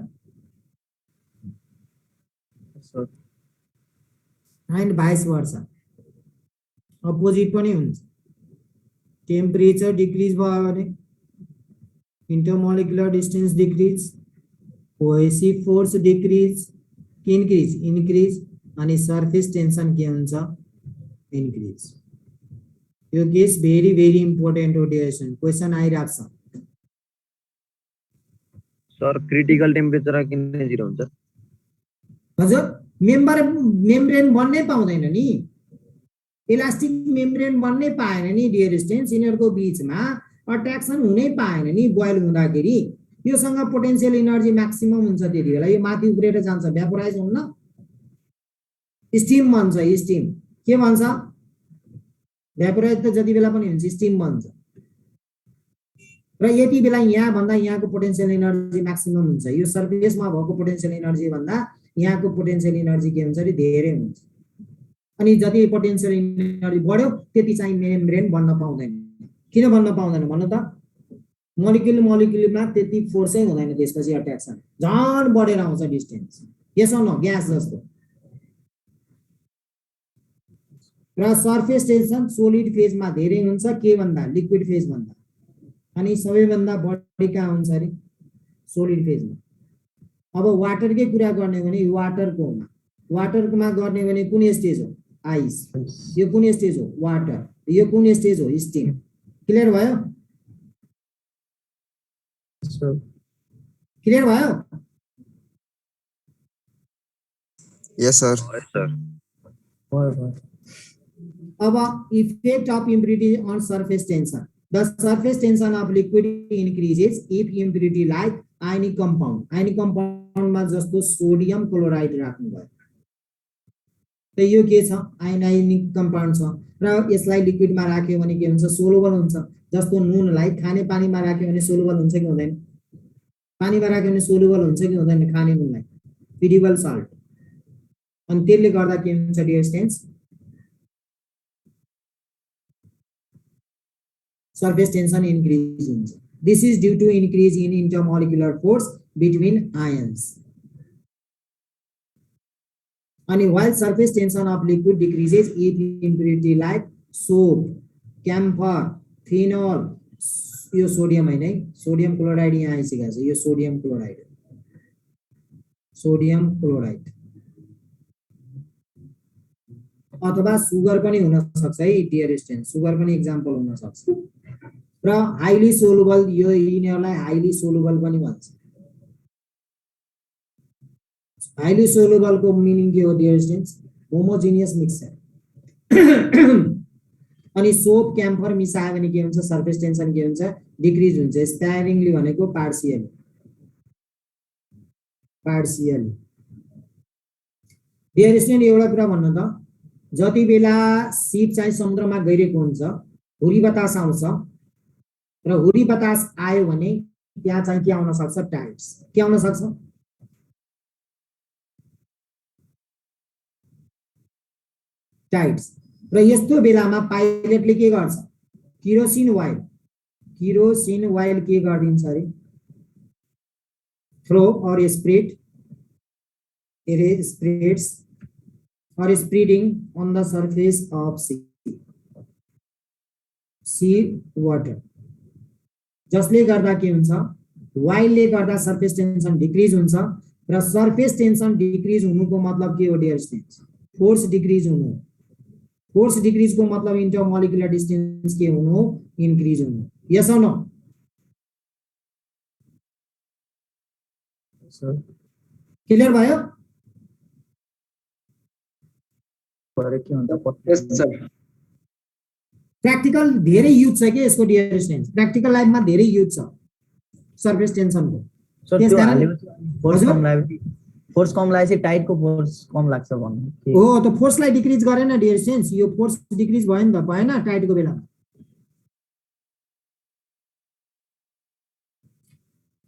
Sir and vice versa, opposite पनि हुन्छ। टेम्परेचर डिक्रिज भयो भने intermolecular distance decrease, cohesive force decrease, increase अनि सरफेस टेंशन के हुन्छ, इंक्रीज। यो केस भेरी भेरी इम्पोर्टेन्ट हो डियर, क्वेशन आइरहेको छ। सर क्रिटिकल टेम्परेचर किन 0 हुन्छ? हजुर, मेम्ब्रेन बन्नै पाउँदैन नि, इलास्टिक मेम्ब्रेन बन्नै पाएन नि डियर स्टुडेन्ट्स, यिनीहरूको बीचमा अट्र्याक्सन हुनै पाएन नि बोइल हुँदाखेरि। योसँग पोटेन्शियल एनर्जी म्याक्सिमम हुन्छ, त्यति बेला यो माथि उब्रेर जान्छ, भ्यापोराइज हुन्न, स्टिम बन्छ। स्टिम के भन्छ? भ्यापोराइज त जति बेला पनि हुन्छ, स्टिम बन्छ। र यति बेला यहाँ भन्दा यहाँको पोटेन्शियल एनर्जी म्याक्सिमम हुन्छ। यो सर्फेसमा भएको पोटेन्शियल एनर्जी भन्दा यहाँको पोटेन्शियल एनर्जी के हुन्छ, धेरै हुन्छ। अनि जति पोटेन्शियल एनर्जी बढ्यो त्यति चाहिँ मेम्ब्रेन बन्न पाउँदैन। किन बन्न पाउँदैन भन्नु त? मोलिक्युलमा त्यति फोर्सै हुँदैन, त्यसपछि अट्र्याक्सन झन् बढेर आउँछ डिस्टेन्स। यसो न ग्यास जस्तो। र सर्फेस टेन्सन सोलिड फेजमा धेरै हुन्छ के भन्दा, लिक्विड फेज भन्दा। अनि सबैभन्दा बढी कहाँ हुन्छ अरे? सोलिड फेजमा। अब वाटरकै कुरा गर्ने भने वाटरकोमा गर्ने भने कुन स्टेज हो? आइस। यो कुन स्टेज हो? वाटर। यो कुन स्टेज हो? स्टिम। क्लियर भयो? क्लियर भयो? Yes, sir. अब effect of impurity on surface tension. The surface tension of liquid increases if impurity like ionic compound. Ionic compound मा जस्तो सोडियम क्लोराइड राख्नु भयो त यो के छ? आयोनिक कम्पाउन्ड छ र यसलाई लिक्विडमा राख्यो भने के हुन्छ? सोलुबल हुन्छ। जस्तो नुनलाई खाने पानीमा राख्यो भने सोलुबल हुन्छ कि हुँदैन? पानीमा राख्यो भने सोलुबल हुन्छ कि हुँदैन? खाने नुनलाई फिडिबल सल्ट। अनि त्यसले गर्दा के हुन्छ dear students? surface tension increase हुन्छ। This is due to increase in intermolecular force between ions. And while surface tension of liquid decreases if impurity like soap, camphor, phenol, यो सोडियम हैन है, सोडियम क्लोराइड यहाँ आइसकेको छ, यो sodium chloride अथवा sugar पनि हुन सक्छ है डियर स्टुडेन्ट, सुगर पनि एक्जाम्पल हुन सक्छ। र हाइली सोलुबल, यो यिनीहरूलाई हाइली सोलुबल पनि भन्छ। हाइली सोलुबल को मिनिङ के हो डियर स्टुडेन्ट्स? Homogeneous mixture. अनि सोप क्याम्फर मिसायो भने के हुन्छ? सर्फेस टेन्सन के हुन्छ? डिक्रिज हुन्छ। स्पेयरिङली भनेको पार्शियली। डियर स्टुडेन्ट एउटा कुरा भन्नु त, जति बेला शिप चाहिँ समुद्रमा गइरहेको हुन्छ, हुरी बतास आउँछ र हुरी बतास आयो भने त्यहाँ चाहिँ के आउन सक्छ? टाइड्स। के आउन सक्छ? टाइड्स। र यस्तो बेलामा पाइलटले के गर्छ? किरोसिन ओइल के गरिदिन्छ अरे? थ्रो और spreads or spreading on the surface of sea water. जसले गर्दा के हुन्छ? वाइलले गर्दा सर्फेस टेन्सन डिक्रिज हुन्छ र सर्फेस टेन्सन डिक्रिज हुनुको मतलब के हो डियर स्टुडेन्ट्स? फोर्स डिक्रिज हुनु। फोर्स डिक्रिज को मतलब इंटरमोलिकुलर डिस्टेंस के हुनु? इन्क्रिज हुनु। यस और नो? क्लियर भयो? Yes, sir. प्र्याक्टिकल धेरै युज छ के यसको डियर स्टुडेन्ट्स? प्र्याक्टिकल लाइफमा धेरै युज छ सर्फेस टेन्सनको। फोर्स कम लागेपछि टाइडको फोर्स कम लाग्छ भन्नु हो त? फोर्सलाई डिक्रिज गरेन डियर स्टुडेन्ट्स, यो फोर्स डिक्रिज भयो नि त, भएन टाइडको बेलामा?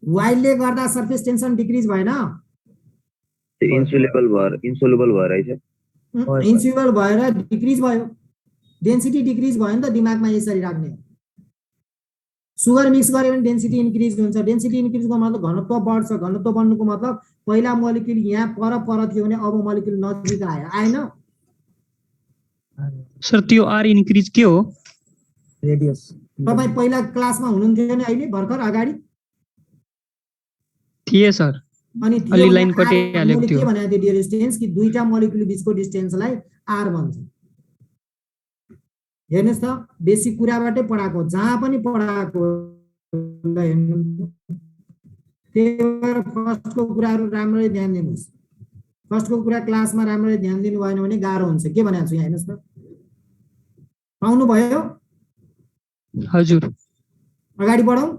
वाइलले गर्दा सर्फेस टेन्सन डिक्रिज भएन? इन्सोल्युबल भएर रहेछ। इन्सिबल भएर डिक्रिज भयो, डेन्सिटी डिक्रिज भयो नि त, दिमागमा यसरी राख्ने हो। सुगर मिक्स गर्यो भने डेन्सिटी इन्क्रिज हुन्छ, डेन्सिटी इन्क्रिजको मतलब घनत्व बढ्छ, घनत्व बढ्नुको मतलब पहिला मोलिक्युल यहाँ पर थियो भने अब मोलिक्युल नजिक आयो, आएन? सर त्यो आर इन्क्रिज के हो? रेडियस। तपाईँ पहिला क्लासमा हुनुहुन्थ्यो नि, अहिले भर्खर अगाडि थिए सर, अनि अलि लाइन कटिहालेको मैले थियो। के भनेको थिएँ डिस्टेन्स कि दुईटा मोलिक्युल बिचको डिस्टेन्सलाई आर भन्छ। हेर्नुहोस् त, बेसिक कुराबाटै पढाएको, जहाँ पनि पढाएको। ल हेर्नु, त्यही भएर फर्स्टको कुराहरू राम्ररी ध्यान दिनुहोस्। फर्स्टको कुरा क्लासमा राम्ररी ध्यान दिनु भएन भने गाह्रो हुन्छ। के भनेको छु यहाँ हेर्नुहोस् त, पाउनु भयो? हजुर। अगाडि बढौँ?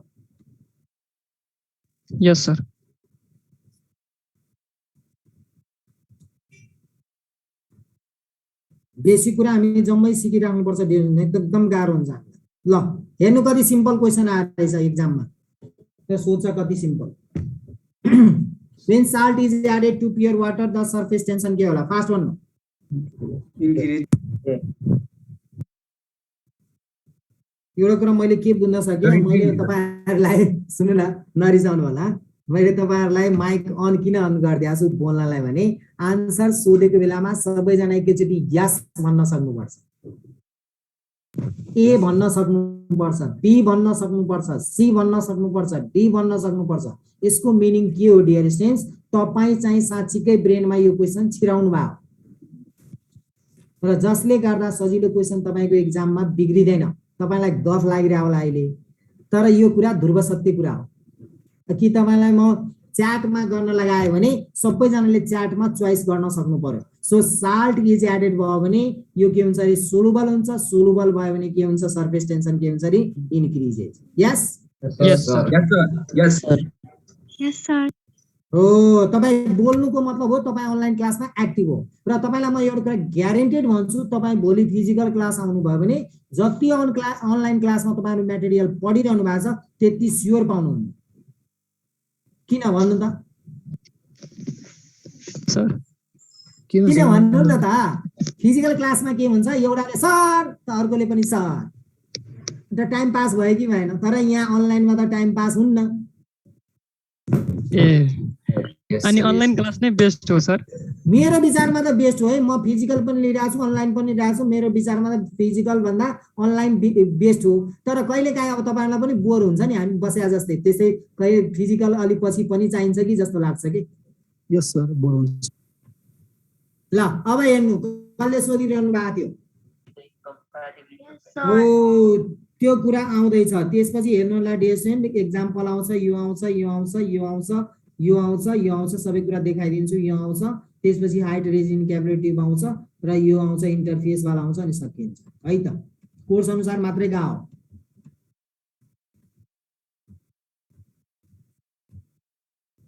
यस सर। बेसिक कुरा हामी जम्मै सिकिराख्नुपर्छ, एकदम गाह्रो हुन्छ हामीलाई। ल हेर्नु कति सिम्पल क्वेसन आएर रहेछ एक्जाममा, त्यो सोच कति simple. When salt is added to pure water, the surface tension के होला? फास्ट भन्नु। increase. एउटा कुरा मैले के बुझ्न सकेँ, मैले तपाईहरुलाई सुन्नु न, नरिसाउनु होला, मैले तपाईहरुलाई माइक अन किन अन गरिदिएको छु बोल्नलाई भने आन्सर सोधेको बेलामा सबैजना एकैचोटी यस भन्न सक्नुपर्छ, ए भन्न सक्नुपर्छ, बी भन्न सक्नुपर्छ, सी भन्न सक्नुपर्छ, डी भन्न सक्नुपर्छ। यसको मिनिङ के हो डियर स्टुडेन्ट्स? तपाई चाहिँ साच्चीकै ब्रेनमा यो क्वेशन छिराउनु भयो र जसले गर्दा सजिलो क्वेशन तपाईको एक्जाममा बिग्रिदैन। तपाईलाई गफ लागिरा होला अहिले, तर यो कुरा ध्रुव सत्य कुरा हो। कि तपाईलाई म च्याटमा गर्न लगाए भने सबैजनाले च्याटमा चोइस गर्न सक्नु पर्यो। सो साल्ट इज एडेड भयो भने यो के हुन्छ रे? सोलुबल हुन्छ। सोलुबल भयो भने के हुन्छ? सरफेस टेन्सन के हुन्छ रे? इन्क्रिजेस। यस यस सर। यस यस सर। हो, तपाई बोल्नुको मतलब हो तपाई अनलाइन क्लासमा एक्टिभ हो। र तपाईलाई म एउटा कुरा ग्यारेन्टेड भन्छु, तपाई भोलि फिजिकल क्लास आउनु भयो भने जति अनलाइन क्लासमा तपाईहरु मटेरियल पढिरहनु भएको छ त्यति स्योर पाउनुहुन्न। किन भन्नु त? सर किन भन्नु न त? फिजिकल क्लासमा के हुन्छ, एउटाले सर त अर्कोले पनि सर, त टाइम पास भयो कि भएन? तर यहाँ अनलाइनमा त टाइम पास हुन्न। ए अनि अनलाइन क्लास नै बेस्ट हो सर? मेरो विचारमा त बेस्ट हो है। म फिजिकल पनि लिइरहेको छु, अनलाइन पनि लिइरहेको छु। मेरो विचारमा त फिजिकल भन्दा अनलाइन बेस्ट हो। तर कहिलेकाहीँ अब तपाईहरुलाई पनि बोर हुन्छ नि हामी बसेका जस्तै, त्यसै कहिले फिजिकल अलि पछि पनि चाहिन्छ कि जस्तो लाग्छ कि? यस सर, बोर हुन्छ। ल अब हेर्नु, कसले सोधिरहनु भएको थियो? सर। हो, त्यो कुरा आउँदैछ। त्यसपछि हेर्नुलाई डिएसएन एक्जाम्पल आउँछ, यो आउँछ, यो आउँछ, यो आउँछ, यो आउँछ, यो आउँछ, सबै कुरा देखाइदिन्छु। यो आउँछ, त्यसपछि हाइट रेजिन क्यापिलरी ट्युब आउँछ र यो आउँछ, इन्टरफेस वाला आउँछ अनि सकिन्छ है त। कोर्स अनुसार मात्रै गाओ।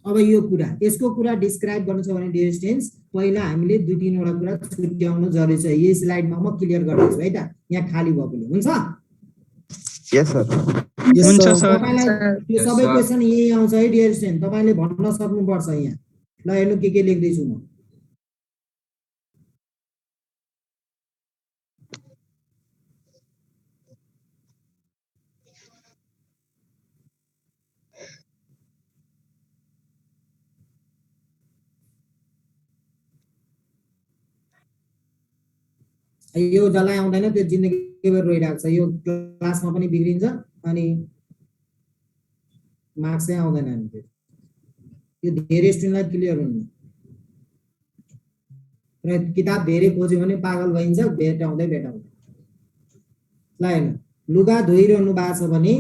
अब यो कुरा, यसको कुरा डिस्क्राइब गर्नु छ भने डियर स्टुडेन्ट्स पहिला हामीले दुई तीनवटा कुरा छुट्याउनु जरुरी छ। यही स्लाइडमा म क्लियर गर्दैछु है त, यहाँ खाली भएकोले हुन्छ। Yes, sir. हुन्छ सर। तपाईलाई यो सबै क्वेशन यही आउँछ है डियर स्टुडेन्ट, तपाईले भन्न सक्नुपर्छ यहाँ। ल हेर्नु के लेख्दै छु म। यो जसलाई आउँदैन त्यो जिन्दगीभर रोइरहेको छ। यो क्लासमा पनि बिग्रिन्छ अनि मार्क्सै आउँदैन नि। यो धेरै स्टुडेन्टलाई क्लियर हुनु र किताब धेरै खोज्यो भने पागल भइन्छ, भेटाउँदै। ल हेर्नु, लुगा धोइरहनु भएको छ भने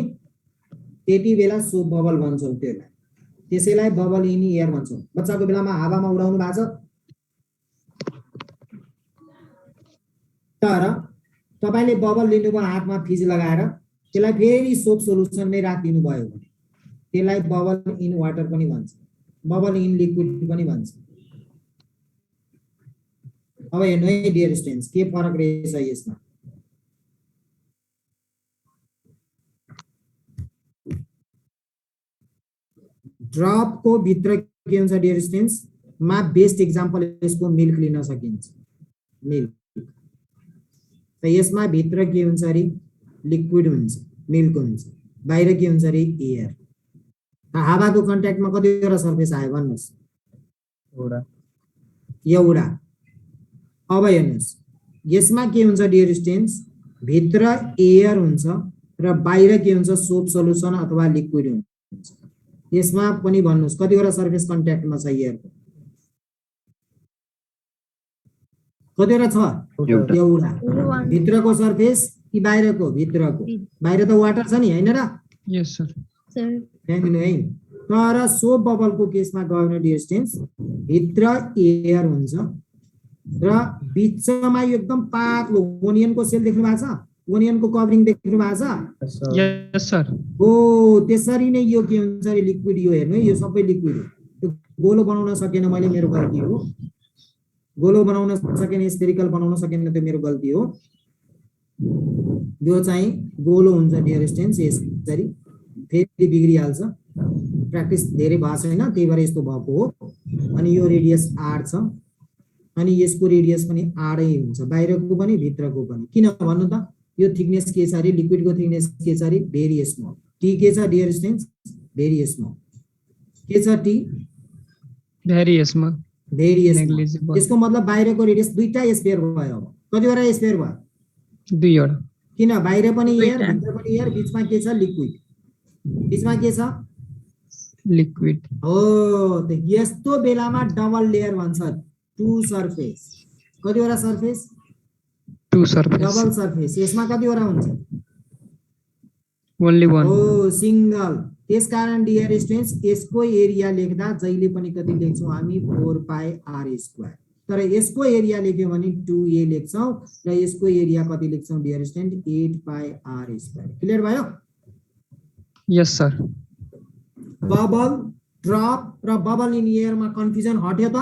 त्यति बेला सोप बबल भन्छौँ त्यसलाई, त्यसैलाई बबल इन एयर भन्छौँ। बच्चाको बेलामा हावामा उडाउनु भएको छ, तर तपाईले बबल लिनुभयो हातमा फिज लगाएर, त्यसलाई फेरि सोप सोलुसनमै राखिदिनु भयो भने त्यसलाई बबल इन वाटर पनि भन्छ, बबल इन लिक्विड पनि भन्छ। अब हेर्नु है डियर स्टुडेन्ट्स के फरक रहेछ यसमा। ड्रपको भित्र के हुन्छ डियर स्टुडेन्ट्स? मा बेस्ट एक्जाम्पल यसको मिल्क लिन सकिन्छ। मिल्क। त यसमा भित्र के हुन्छ अरे लिक्विड हुन्छ, मिल्क हुन्छ, बाहिर के हुन्छ अरे एयर। हावाको कन्ट्याक्टमा कतिवटा सर्फेस आयो भन्नुहोस्? एउटा। अब हेर्नुहोस् यसमा के हुन्छ डियर स्टुडेन्ट्स, भित्र एयर हुन्छ र बाहिर के हुन्छ सोप सल्युसन अथवा लिक्विड हुन्छ। यसमा पनि भन्नुहोस् कतिवटा सर्फेस कन्ट्याक्टमा छ एयरको? कतिवटा छ? एउटा। भित्रको सर्फेस कि बाहिरको? भित्रको। बाहिर त वाटर छ नि, हैन र? यस सर। ध्यान दिनु है। तर सोप बबलको केसमा गयो भने डियर स्टुडेन्ट्स भित्र एयर हुन्छ र बिचमा एकदम पातलो ओनियनको सेल देख्नु भएको छ? ओनियनको कभरिङ देख्नु भएको छ? यस सर। हो त्यसरी नै यो के हुन्छ अरे लिक्विड। यो हेर्नु है, यो सबै लिक्विड हो। त्यो गोलो बनाउन सकेन मैले, मेरो गल्ती हो। गोलो बनाउन सकेन, स्फेरिकल बनाउन सकेन, त्यो मेरो गल्ती हो। यो चाहिँ गोलो हुन्छ डियर स्टुडेन्ट्स यसरी। फेरि बिग्रिहाल्छ, प्र्याक्टिस धेरै भएको छैन त्यही भएर यस्तो भएको हो। अनि यो रेडियस आर छ अनि यसको रेडियस पनि आरै हुन्छ, बाहिरको पनि भित्रको पनि। किन भन्नु त? यो थिकनेस के छ अरे लिक्विडको थिकनेस के छ अरे भेरी स्मल। टी के छ डियर स्टुडेन्ट्स? Very small. के छ T? Very small. Very small. यसको मतलब बाहिरको रेडियस दुईटा स्फेयर भयो। अब कतिवटा स्फेयर भयो? दुईवटा। किन? बाहिर पनि एयर, भित्र पनि एयर, बिचमा के छ? लिक्विड। बिचमा के छ? लिक्विड। हो त यस्तो बेलामा डबल लेयर भन्छ, टू सरफेस। कतिवटा सरफेस? Two surface. Double surface. यसमा कतिवटा हुन्छ? Only one. हो सिंगल। त्यसकारण डियर स्टुडेन्ट्स यसको एरिया लेख्दा जहिले पनि कति लेख्छौँ हामी? 4 पाई आर स्क्वायर। तर यसको एरिया लेख्यो भने 2a लेख्छौँ र यसको एरिया कति लेख्छौँ dear student? 8 pi r square. Clear भयो? Yes sir. बबल, ड्रप र बबल इन एयरमा कन्फ्युजन हट्यो त?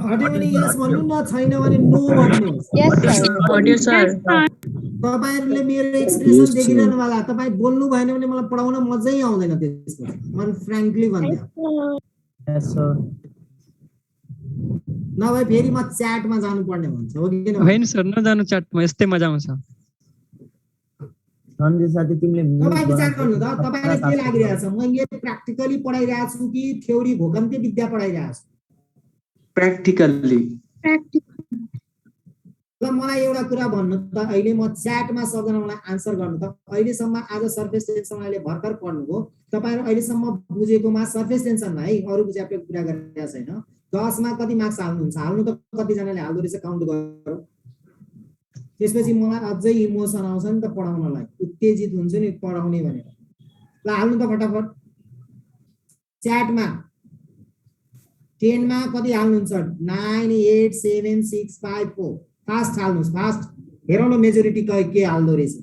हट्यो भने यस भन्नु न, छैन भने नो भन्नुहोस्। हट्यो सर। तपाईहरुले मेरो एक्सप्रेसन देखिरहनु होला, तपाई बोल्नु भएन भने मलाई पढाउन मजै आउँदैन त्यसपछि। म फ्र्याङ्कली भन्छु। यस सर। नभए फेरि म च्याटमा जानु पर्ने हुन्छ हो कि होइन सर, नजानु च्याटमा, यस्तै मजा आउँछ। रन्जित साथी तिमीले तपाईँ विचार गर्नु त, तपाईलाई के लागिरहेछ? मैले प्र्याक्टिकली पढाइरहेको छु कि थ्योरी भोकन्ते विद्या पढाइरहेको छु? प्र्याक्टिकल्ली। ल मलाई एउटा कुरा भन्नु त, अहिले म च्याटमा सक्दैन मलाई आन्सर गर्नु त। अहिलेसम्म आज सर्फेस टेन्सनले भर्खर पढ्नुभयो, तपाईहरु अहिलेसम्म बुझेकोमा सर्फेस टेन्सनमा है, अरु च्याप्टरको कुरा गरिरहेको छैन। 10 मा कति मार्क्स हाल्नुहुन्छ? हाल्नु त कतिजनाले हाल्दो रहेछ काउन्ट गरौँ। त्यसपछि मलाई अझै इमोसन आउँछ नि त पढाउनलाई, उत्तेजित हुन्छु नि पढाउने भनेर। ल हाल्नु त फटाफट च्याटमा। 10 मा कति हाल्नुहुन्छ? 9 8 7 6 5 4। फास्ट हाल्नुहोस्, फास्ट। हेरौँ न मेजोरिटी के हाल्दो रहेछ।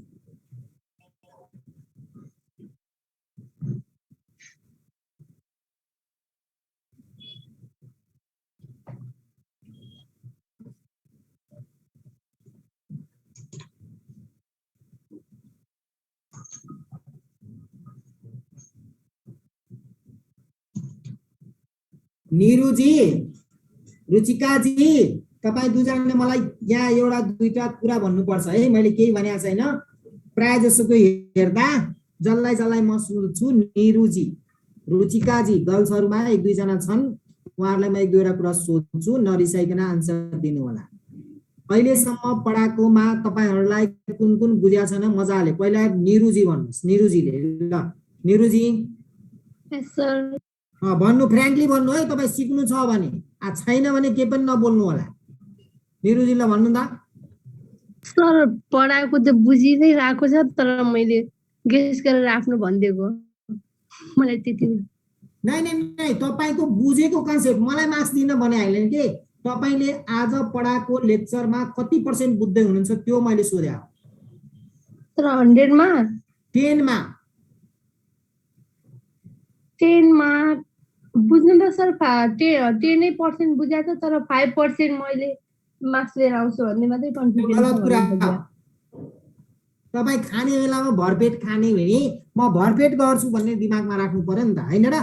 निरुजी, रुचिकाजी, तपाईँ दुईजनाले मलाई यहाँ एउटा दुईटा कुरा भन्नुपर्छ है। मैले केही भनेको छैन। प्राय जसोको हेर्दा जसलाई म सोध्छु निरुजी, रुचिकाजी, गर्ल्सहरुमा एक दुईजना छन्, उहाँहरूलाई म एक दुईवटा कुरा सोध्छु, नरिसाइकन आन्सर दिनु होला। अहिलेसम्म पढाएकोमा तपाईहरुलाई कुन कुन बुझ्या छैन मजाले? पहिला निरुजी भन्नुस्। निरुजीले ल निरुजी। यस सर। भन्नु, फ्र्याङ्कली भन्नु है, तपाईँ सिक्नु छ भने। छैन भने के पनि नबोल्नु होला। निरुजीलाई भन्नु त। सर पढाएको त बुझि नै रहेको छ, तर मैले गेस गरेर आफ्नो भनिदिएको। मलाई त्यति नै तपाईको बुझेको कन्सेप्ट मलाई मार्क्स दिन भने हैन के, तपाईले आज पढाएको लेक्चरमा कति % बुझ्दै हुनुहुन्छ त्यो मैले सोधे। तर 100 मा 10 मा 10 मा बुझ्नु त सर 10% बुझाएको, तर 5% मैले मार्क्स लिएर आउँछु भन्ने मात्रै कन्फ्युजन गलत कुरा। तपाई खाने बेलामा भरपेट खाने भने म भरपेट गर्छु भन्ने दिमागमा राख्नु पर्यो नि त, हैन र?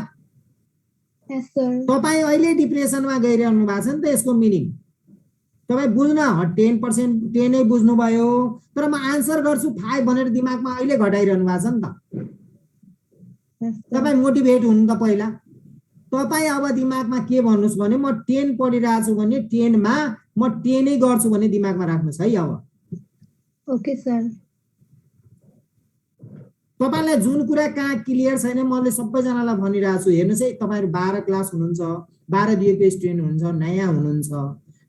Yes, sir. तपाईँ अहिले डिप्रेसनमा गइरहनु भएको छ नि त यसको मिनिङ तपाईँ बुझ्न 10% 10 नै बुझ्नुभयो तर म आन्सर गर्छु 5 भनेर दिमागमा अहिले घटाइरहनु भएको छ नि त Yes, sir. तपाईँ मोटिभेट हुनु त पहिला तपाईँ अब दिमागमा के भन्नुस् भने म 10 पढिरहेको छु भने 10 मा म 10 नै गर्छु भन्ने दिमागमा राख्नुस् है अब Okay, sir. तपाईलाई जुन कुरा कहाँ क्लियर छैन मैले सबैजनालाई भनिरहेको छु हेर्नुस् है तपाईहरु 12 क्लास हुनुहुन्छ 12 दिएको स्टुडेन्ट हुनुहुन्छ नयाँ हुनुहुन्छ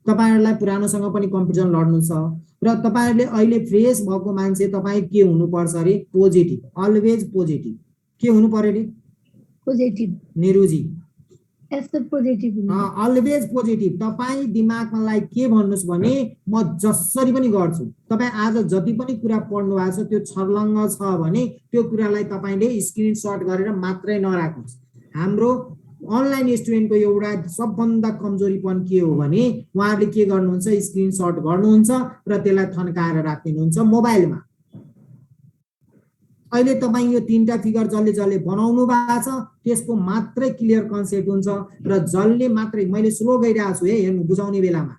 तपाईहरुलाई पुरानोसँग पनि कम्पिटिसन लड्नु छ र तपाईहरुले अहिले फ्रेश भएको मान्छे तपाई के हुनु पर्छ रे पोजिटिभ अलवेज पोजिटिभ के हुनु पर्यो रे Positive. निरुजी Yes, sir. Positive. Always positive तपाई दिमागमालाई के भन्नुस् भने म जसरी पनि गर्छु तपाई आज जति पनि कुरा पढ्नु भएको छ त्यो छर्लङ्ग छ भने त्यो कुरालाई तपाईले स्क्रिनशट गरेर मात्रै नराख्नुस् हाम्रो अनलाइन स्टुडेन्टको एउटा सबभन्दा कमजोरीपन के हो भने उहाँहरूले के गर्नुहुन्छ स्क्रिनशट गर्नुहुन्छ र त्यसलाई थन्काएर राख्दिनुहुन्छ मोबाइलमा अहिले तपाई यो तीनटा फिगर जसले जसले बनाउनु भएको छ त्यसको मात्रै क्लियर कन्सेप्ट हुन्छ र जसले मात्रै मैले स्लो गइरहेको छु है हेर्नु बुझाउने बेलामा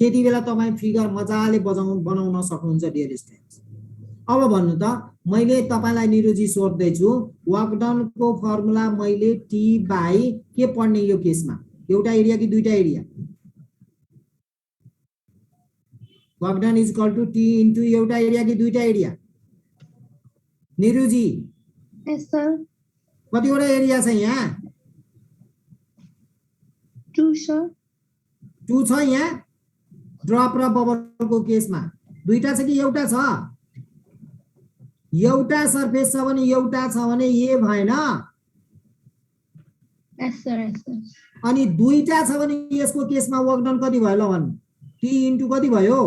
त्यति बेला तपाई फिगर मजाले बनाउन सक्नुहुन्छ डियर स्टुडेन्ट्स अब भन्नु त मैले तपाईलाई निरुजी सोध्दै छु वर्कडनको फर्मुला मैले टी बाइ के पढ्ने यो केसमा एउटा एरिया कि दुईटा area work done is equal to T into एउटा एरिया कि दुईटा एरिया निरुजी Yes, sir. कतिवटा एरिया छ यहाँ 2, sir. 2 छ यहाँ ड्रप र बबलको केसमा दुईटा छ कि एउटा छ एउटा सरफेस छ भने एउटा छ भने ए भएन Yes, sir. Yes, sir. अनि दुईटा छ भने यसको केसमा वर्क डन कति भयो ल भन्नु टी इन्टु कति भयो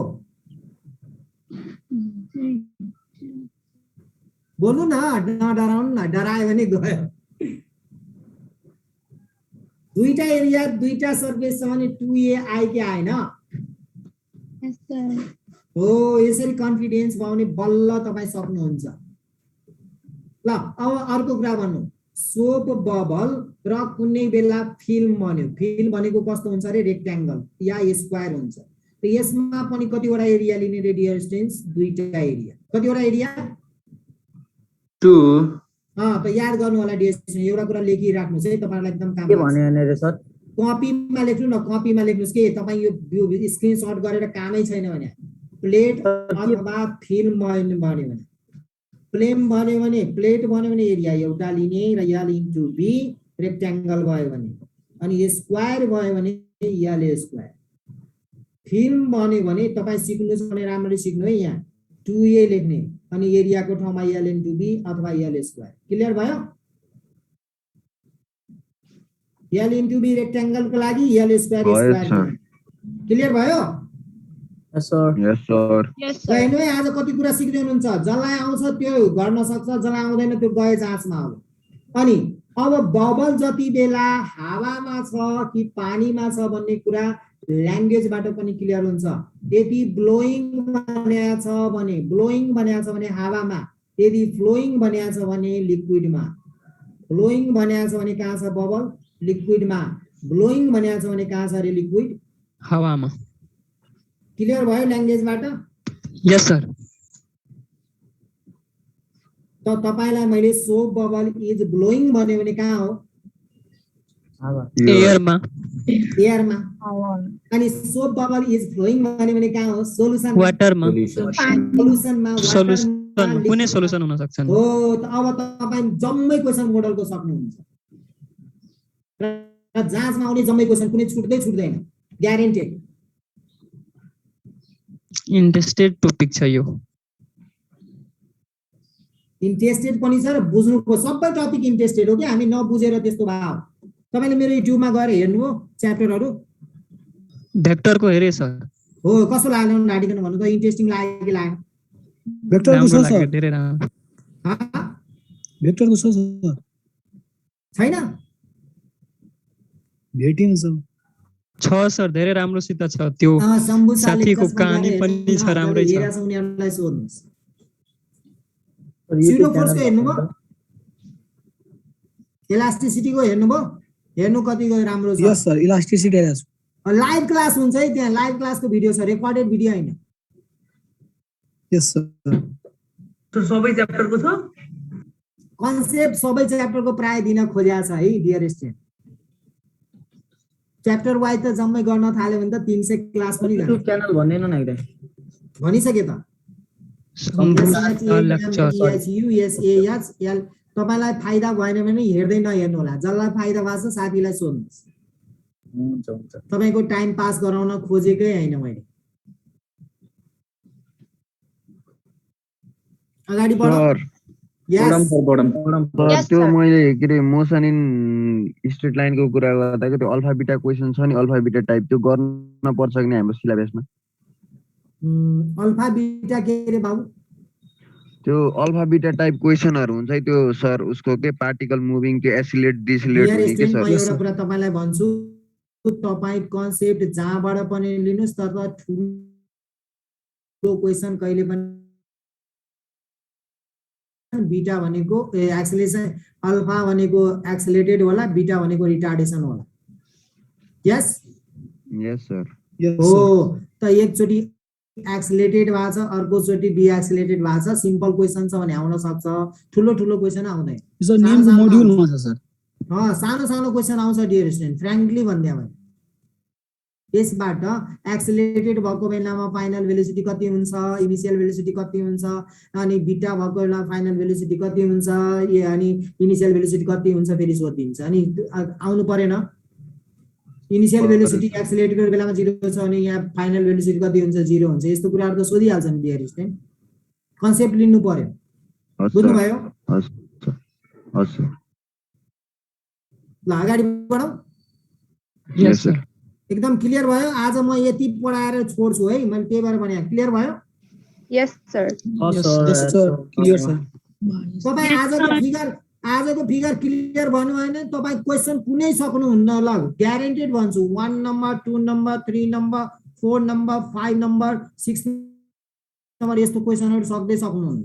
बोल्नु न नडराउनु न डरायो भने गयो दुईटा एरिया दुईटा सर्फेस छ भने 2a आयो कि आएन Yes, sir. हो यसरी कन्फिडेन्स भयो भने बल्ल तपाईँ सक्नुहुन्छ ल अब अर्को कुरा भन्नु सोप बबल र कुनै बेला फिल्म बन्यो फिल्म भनेको कस्तो हुन्छ रे रेक्ट्याङ्गल या स्क्वायर हुन्छ त यसमा पनि कतिवटा एरिया लिने रे डियर स्टुडेन्ट्स दुईटा एरिया कतिवटा एरिया 2 त याद गर्नु होला डियर स्टुडेन्ट एउटा कुरा लेखिराख्नुस् है तपाईहरुलाई एकदम काम के भन्यो भने रे सर कपीमा लेख्नु न कपीमा लेख्नुस् के तपाई यो स्क्रिनशट गरेर कामै छैन भने प्लेट अथवा फिल्म भन्यो भने प्लेट भन्यो भने एरिया एउटा लिने र यल इन्टु बी रेक्ट्याङ्गल भयो भने अनि स्क्वायर भयो भने यल स्क्वायर फिल्म भन्यो भने तपाई सिक्नुस् भने राम्ररी सिक्नु है यहाँ 2a लेख्ने अनि एरियाको ठाउँमा यल इन्टु बी अथवा यल स्क्वायर क्लियर भयो यल इन्टु बी रेक्ट्याङ्गलको लागि यल स्क्वायर स्क्वायर क्लियर भयो yes sir Yes, sir. Yes, sir. हेर्नु है आज कति कुरा सिक्दै हुनुहुन्छ जसलाई आउँछ त्यो गर्न सक्छ जसलाई आउँदैन त्यो गए जाँचमा हो अनि अब बबल जति बेला हावामा छ कि पानीमा छ भन्ने कुरा ल्याङ्ग्वेजबाट पनि क्लियर हुन्छ यदि ब्लोइङ भनेको छ भने हावामा यदि फ्लोइङ भनेको छ भने लिक्विडमा फ्लोइङ भनेको छ भने कहाँ छ बबल लिक्विडमा ब्लोइङ भनेको छ भने कहाँ छ रे लिक्विड हावामा क्लियर भयो ल्याङ्ग्वेजबाट यस सर त तपाईलाई मैले सोप बबल इज ब्लोइङ भन्यो भने कहाँ हो एयरमा एयरमा अनि सोप बबल इज फ्लोइङ भन्यो भने कहाँ हो सोलुसन वाटरमा सोलुसनमा सोलुसन कुनै सोलुसन हुन सक्छ हो त अब तपाई जम्मै क्वेशन मोडलको सक्नुहुन्छ र जाँचमा आउने जम्मै क्वेशन कुनै छुट्दैन ग्यारेन्टेड इन्ट्रेस्टेड टपिक छ यो इन्ट्रेस्टेड पनि छ र बुझ्नुको सबै टपिक इन्ट्रेस्टेड हो कि हामी नबुझेर त्यस्तो भयो तपाईले मेरो युट्युबमा गएर हेर्नु हो च्याप्टरहरु भेक्टरको हेरे सर हो कस्तो लाग्यो नाडिकन भन्नु त इन्ट्रेस्टिङ लाग्यो कि लाग्यो राम्रो लाग्यो धेरै राम्रो भेक्टरको छ छैन भेटिन्छ छ सर धेरै राम्रोसित छ त्यो शम्भु साथीको कहानी पनि छ राम्रै छ उनीहरुलाई सोध्नुस् Pseudo force को हेर्नुभयो इलास्टिसिटीको हेर्नुभयो? हेर्नु कतिको राम्रो छ? यस सर इलास्टिसिटी हेरेको छु लाइभ क्लास हुन्छ है त्यहाँ, लाइभ क्लासको भिडियो छ, रेकर्डेड भिडियो होइन। यस सर त्यो सबै च्याप्टरको छ कन्सेप्ट सबै च्याप्टरको प्राय दिन खोजिया छ है डियर स्टुडेन्ट। च्याप्टर वाइज त जम्मै गर्न थाल्यो भने त 300 क्लास पनि युट्युब च्यानल भन्दैन न एकदम भनिसके त। लेक्चर तपाईलाई फाइदा भएन भने हेर्दै नहेर्नु होला, जसलाई फाइदा भएको छ साथीलाई सोध्नुहोस्। हुन्छ हुन्छ तपाईको टाइम पास गराउन खोजेकै होइन मैले। अगाडि बढौँ। सर यस सर त्यो मैले के रे मोसन इन स्ट्रेट लाइनको कुरा गर्दाखेरि त्यो अल्फा बिटा क्वेसन छ नि, अल्फा बिटा टाइप त्यो गर्न पर्छ कि नै हाम्रो सिलेबसमा? अल्फा बिटा के रे बाबु? त्यो अल्फा बिटा टाइप क्वेसनहरु हुन्छ है त्यो सर, उसको के पार्टिकल मुभिङ त्यो एसिलेट डिसिलेट डियर हुने के स्टुडेन्ट, सर? म एउटा कुरा तपाईलाई भन्छु, तपाई कन्सेप्ट जहाँबाट पनि लिनुस् तर ठुलो क्वेसन कहिले पनि बीटा भनेको एक्सेलेरेसन, अल्फा भनेको एक्सेलेरेटेड होला, बीटा भनेको रिटार्डेसन होला। यस यस सर हो त एकचोटी एक्सेलेरेटेड भएको छ, अर्कोचोटि डिएक्सेलेरेटेड भएको छ। सिम्पल क्वेसन छ भने आउन सक्छ, ठुलो ठुलो क्वेसन आउँदैन। सर नेमको मोड्युलमा छ सर। सानो सानो क्वेसन आउँछ डियर स्टुडेन्ट, फ्र्याङ्कली भन्दिया भने। यसबाट एक्सेलेरेटेड भएको बेलामा फाइनल भेलोसिटी कति हुन्छ, इनिशियल भेलोसिटी कति हुन्छ, अनि बीटा भएको बेलामा फाइनल भेलोसिटी कति हुन्छ, अनि इनिशियल भेलोसिटी कति हुन्छ फेरि सोधिदिन्छ। अनि आउनु परेन, इनिशियल भेलोसिटी एक्सेलेरेटेड बेलामा 0 छ अनि यहाँ फाइनल भेलोसिटी कति हुन्छ, 0 हुन्छ। यस्तो कुराहरु त सोधिहाल्छ नि डियर स्टुडेन्ट। कन्सेप्ट लिनु पर्यो, बुझ्नुभयो? हस् ल अगाडि बढौँ। यस सर एकदम क्लियर भयो? आज म यति पढाएर छोड्छु है, मैले त्यही भएर भने क्लियर भयो? यस सर यस सर क्लियर सर। तपाई आजको फिगर क्लियर भन्नु भएन, तपाई क्वेशन कुनै सक्नुहुन्न। ल ग्यारेन्टेड भन्छु, 1 number 2 number 3 number 4 number 5 number 6 number यस्तो क्वेशनहरु सक्दै सक्नुहुन्न।